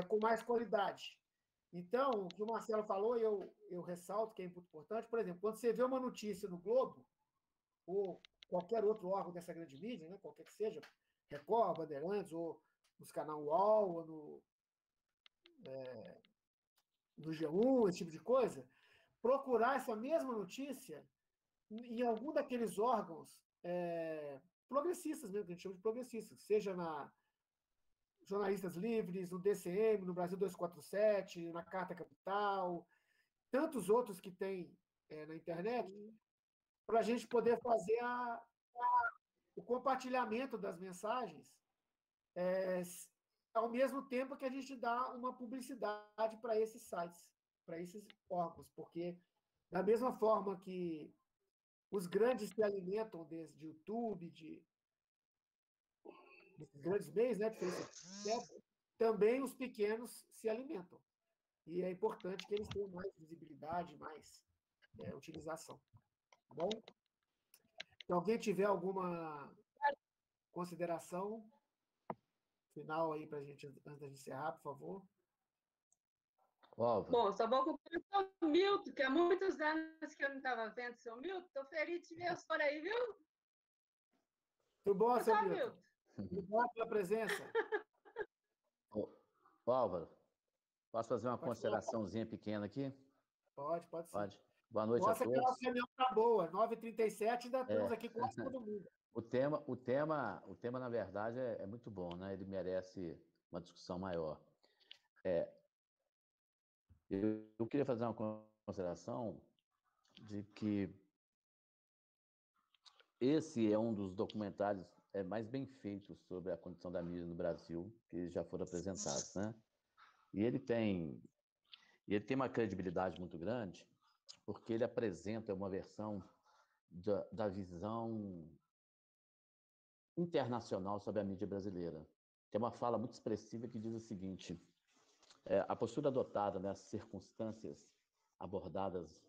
com mais qualidade. Então, o que o Marcelo falou, eu ressalto que é muito importante, por exemplo, quando você vê uma notícia no Globo, ou qualquer outro órgão dessa grande mídia, né, qualquer que seja, Record, Bandeirantes, ou nos canal UOL, ou no G1, esse tipo de coisa, procurar essa mesma notícia em algum daqueles órgãos progressistas mesmo, que a gente chama de progressistas, seja na Jornalistas Livres, no DCM, no Brasil 247, na Carta Capital, tantos outros que tem na internet, para a gente poder fazer o compartilhamento das mensagens ao mesmo tempo que a gente dá uma publicidade para esses sites, para esses órgãos, porque da mesma forma que os grandes se alimentam de YouTube, desses grandes meios, né, de Facebook, também os pequenos se alimentam. E é importante que eles tenham mais visibilidade, mais utilização. Tá bom? Se alguém tiver alguma consideração final aí para a gente, antes de encerrar, por favor. Bom, só vou cumprimentar o seu Milton, que há muitos anos que eu não estava vendo o seu Milton. Estou feliz de te ver por aí, viu? Tudo bom, seu Milton? Obrigado pela presença. Álvaro, posso fazer uma consideraçãozinha pequena aqui? Pode sim. Pode. Boa noite a todos. Nossa, aquela reunião está boa, 9h37, ainda estamos aqui com todo mundo. O tema, na verdade, é muito bom, né? Ele merece uma discussão maior. Eu queria fazer uma consideração de que esse é um dos documentários mais bem feitos sobre a condição da mídia no Brasil que já foram apresentados, né? E ele tem uma credibilidade muito grande porque ele apresenta uma versão da visão internacional sobre a mídia brasileira. Tem uma fala muito expressiva que diz o seguinte: a postura adotada nessas circunstâncias abordadas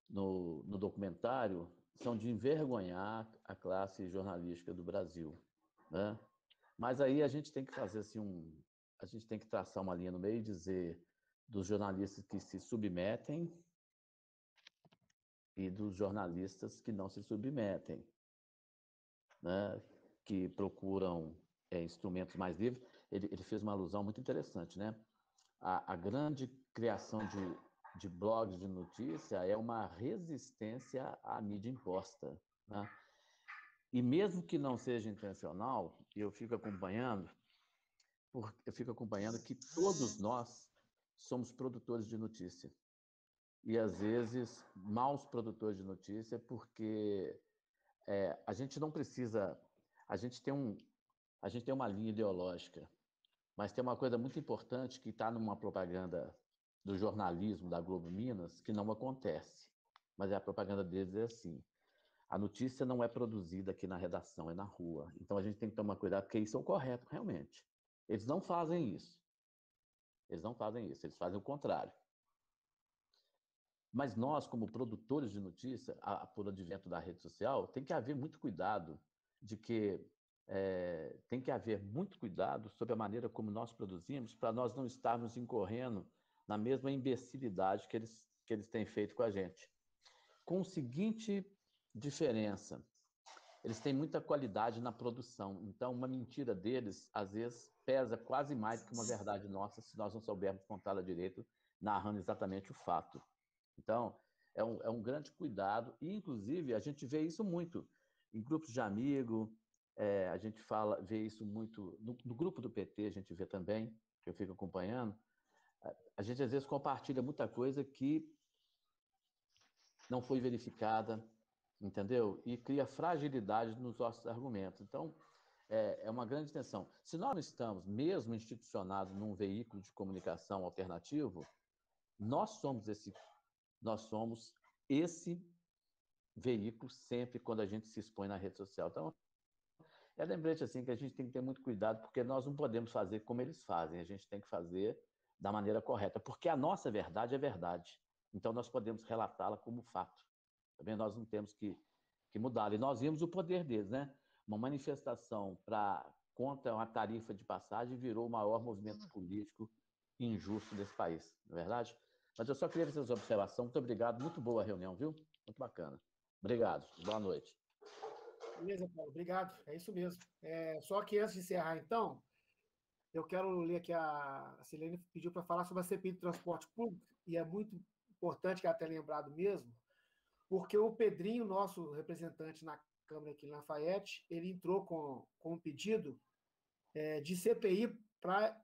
no documentário são de envergonhar a classe jornalística do Brasil, né? Mas aí a gente tem que fazer assim a gente tem que traçar uma linha no meio e dizer dos jornalistas que se submetem e dos jornalistas que não se submetem, né? Que procuram instrumentos mais livres. Ele fez uma alusão muito interessante, né? A grande criação de blogs de notícia é uma resistência à mídia imposta, né? E mesmo que não seja intencional, eu fico acompanhando que todos nós somos produtores de notícia. E, às vezes, maus produtores de notícia, porque a gente não precisa... A gente tem uma linha ideológica, mas tem uma coisa muito importante que está numa propaganda do jornalismo da Globo Minas que não acontece. Mas a propaganda deles é assim: a notícia não é produzida aqui na redação, é na rua. Então a gente tem que tomar cuidado, porque isso é o correto, realmente. Eles não fazem isso. Eles fazem o contrário. Mas nós, como produtores de notícia, por advento da rede social, tem que haver muito cuidado sobre a maneira como nós produzimos, para nós não estarmos incorrendo na mesma imbecilidade que eles têm feito com a gente. Com o seguinte diferença: eles têm muita qualidade na produção, então uma mentira deles, às vezes, pesa quase mais que uma verdade nossa, se nós não soubermos contá-la direito, narrando exatamente o fato. Então, é um grande cuidado, e, inclusive, a gente vê isso muito em grupos de amigos, a gente vê isso muito no grupo do PT, a gente vê também, que eu fico acompanhando. A gente, às vezes, compartilha muita coisa que não foi verificada, entendeu? E cria fragilidade nos nossos argumentos. Então, é uma grande tensão. Se nós não estamos, mesmo institucionados, num veículo de comunicação alternativo, nós somos esse veículo sempre quando a gente se expõe na rede social. Então, é lembrete assim que a gente tem que ter muito cuidado, porque nós não podemos fazer como eles fazem, a gente tem que fazer da maneira correta, porque a nossa verdade é verdade. Então, nós podemos relatá-la como fato. Também nós não temos que mudá-la. E nós vimos o poder deles, né? Uma manifestação contra uma tarifa de passagem virou o maior movimento político injusto desse país, não é verdade? Mas eu só queria fazer essa observação. Muito obrigado, muito boa a reunião, viu? Muito bacana. Obrigado, boa noite. Beleza, Paulo, obrigado. É isso mesmo. Só que antes de encerrar, então, eu quero ler aqui a Silene pediu para falar sobre a CPI do transporte público, e é muito importante que ela tenha lembrado mesmo, porque o Pedrinho, nosso representante na Câmara aqui em Lafayette, ele entrou com um pedido de CPI para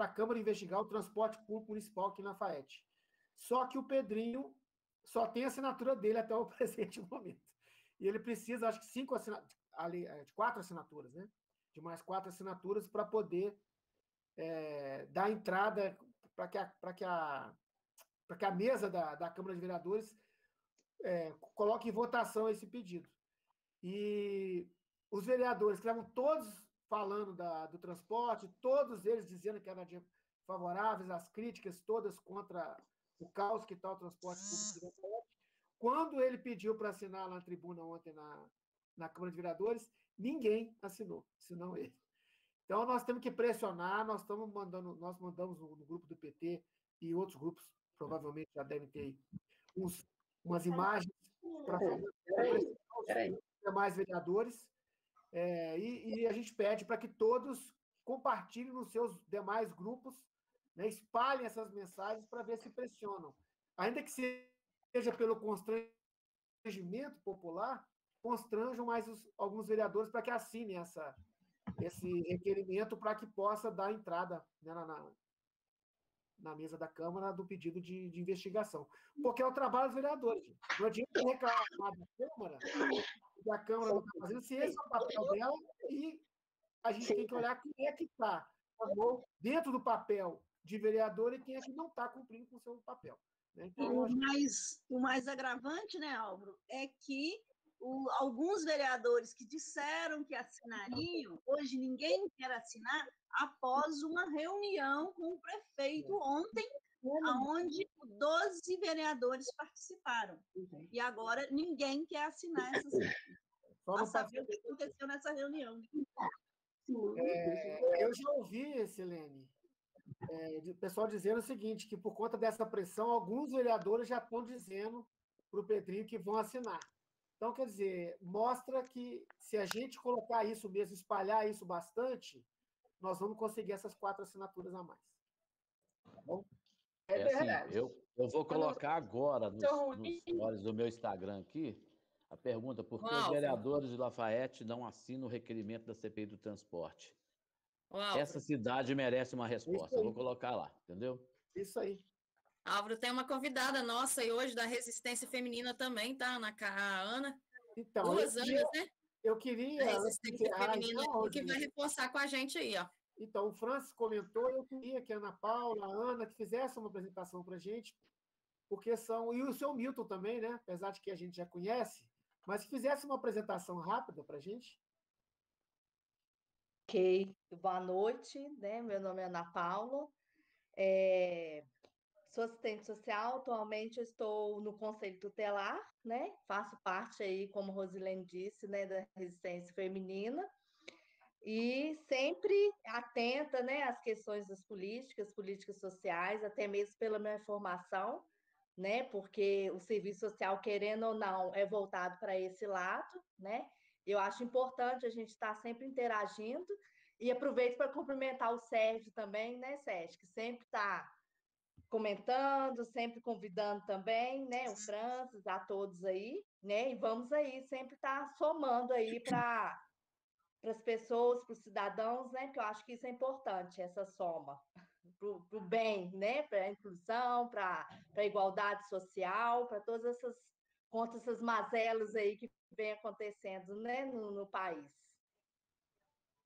a Câmara investigar o transporte público municipal aqui em Lafayette. Só que o Pedrinho só tem a assinatura dele até o presente momento. E ele precisa, acho que, de 4 assinaturas, né? De mais 4 assinaturas para poder dar entrada para que a mesa da Câmara de Vereadores coloque em votação esse pedido. E os vereadores que estavam todos falando do transporte, todos eles dizendo que eram favoráveis às críticas, todas contra o caos que está o transporte público. Quando ele pediu para assinar lá na tribuna ontem na Câmara de Vereadores, ninguém assinou, senão ele. Então, nós temos que pressionar, nós mandamos no grupo do PT e outros grupos, provavelmente já devem ter umas imagens para pressionar os demais vereadores, e a gente pede para que todos compartilhem nos seus demais grupos, né, espalhem essas mensagens para ver se pressionam. Ainda que seja pelo constrangimento popular, constranjam mais alguns vereadores para que assinem esse requerimento para que possa dar entrada, né, na mesa da Câmara do pedido de investigação. Porque é o trabalho dos vereadores. Não adianta reclamar da Câmara, que a Câmara não está fazendo, se esse é o papel dela, e a gente tem que olhar quem é que está dentro do papel de vereador e quem é que não está cumprindo com o seu papel. Né? Então, o mais agravante, né, Álvaro, é que alguns vereadores que disseram que assinariam, hoje ninguém quer assinar, após uma reunião com o prefeito ontem, onde 12 vereadores participaram. E agora ninguém quer assinar essas para saber o que aconteceu nessa reunião. Eu já ouvi, Silene, o pessoal dizendo o seguinte, que por conta dessa pressão, alguns vereadores já estão dizendo para o Pedrinho que vão assinar. Então, quer dizer, mostra que se a gente colocar isso mesmo, espalhar isso bastante, nós vamos conseguir essas 4 assinaturas a mais. Tá bom? É assim, eu vou colocar agora nos stories do meu Instagram aqui a pergunta: por que os vereadores de Lafayette não assinam o requerimento da CPI do transporte? Essa cidade merece uma resposta. Eu vou colocar lá, entendeu? Isso aí. Álvaro, tem uma convidada nossa aí hoje da Resistência Feminina também, tá? A Ana. Então, 2 anos, né? Eu queria... A Resistência Feminina que vai reforçar com a gente aí, ó. Então, o Francis comentou, eu queria que a Ana Paula, a Ana, que fizesse uma apresentação para a gente, porque são... E o seu Milton também, né? Apesar de que a gente já conhece, mas que fizesse uma apresentação rápida para a gente. Ok, boa noite, né? Meu nome é Ana Paula, sou assistente social, atualmente eu estou no Conselho Tutelar, né? Faço parte aí, como Rosilene disse, né, da Resistência Feminina, e sempre atenta, né, às questões das políticas sociais, até mesmo pela minha formação, né? Porque o serviço social, querendo ou não, é voltado para esse lado, né? Eu acho importante a gente estar sempre interagindo, e aproveito para cumprimentar o Sérgio também, né, Sérgio, que sempre está comentando, sempre convidando também, né, o Francis, a todos aí, né, e vamos aí sempre estar somando aí para as pessoas, para os cidadãos, né, porque eu acho que isso é importante, essa soma, para o bem, né, para a inclusão, para a igualdade social, para todas essas, contra essas mazelas aí que vem acontecendo, né, no país.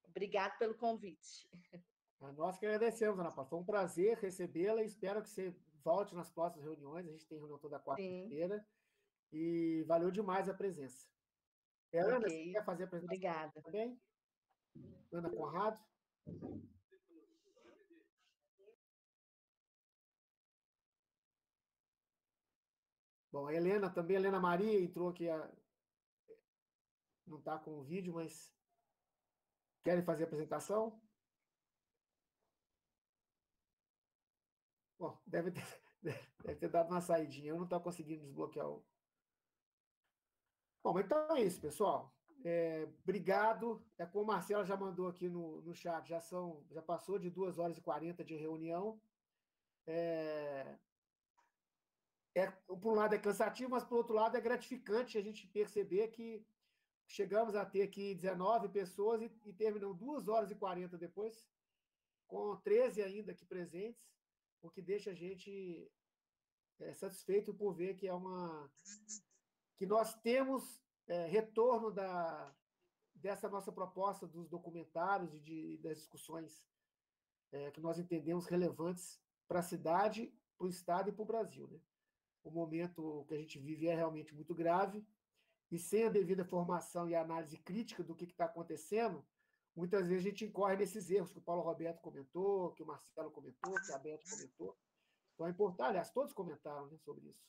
Obrigada pelo convite. Nós que agradecemos, Ana Paula. Foi um prazer recebê-la e espero que você volte nas próximas reuniões. A gente tem reunião toda quarta-feira. E valeu demais a presença. Ana, você quer fazer a apresentação? Obrigada. Também? Ana Conrado? Bom, a Helena também, a Helena Maria entrou aqui, não está com o vídeo, mas querem fazer a apresentação? Bom, deve ter dado uma saidinha, eu não estou conseguindo desbloquear o... Bom, mas então é isso, pessoal. Obrigado. Como a Marcela já mandou aqui no chat, já passou de 2h40 de reunião. Por um lado é cansativo, mas por outro lado é gratificante a gente perceber que chegamos a ter aqui 19 pessoas e terminam 2h40 depois, com 13 ainda aqui presentes, o que deixa a gente satisfeito por ver que que nós temos retorno dessa nossa proposta dos documentários e das discussões que nós entendemos relevantes para a cidade, para o Estado e para o Brasil, né? O momento que a gente vive é realmente muito grave, e sem a devida formação e análise crítica do que está acontecendo, muitas vezes a gente incorre nesses erros que o Paulo Roberto comentou, que o Marcelo comentou, que a Beth comentou. Então é importante, aliás, todos comentaram, né, sobre isso.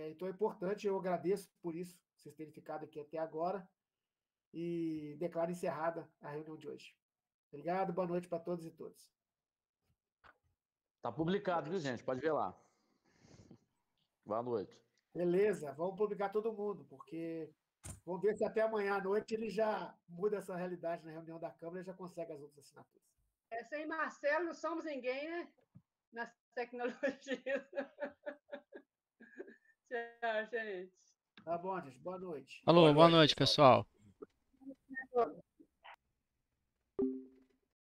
Então é importante, eu agradeço por isso, vocês terem ficado aqui até agora, e declaro encerrada a reunião de hoje. Obrigado, boa noite para todos e todas. Está publicado, viu, gente? Pode ver lá. Boa noite. Beleza, vamos publicar todo mundo, porque vamos ver se até amanhã à noite ele já muda essa realidade na reunião da Câmara e já consegue as outras assinaturas. Sem Marcelo não somos ninguém, né? Nas tecnologias. Tchau, gente. Tá bom, gente. Boa noite. Alô, boa noite, pessoal.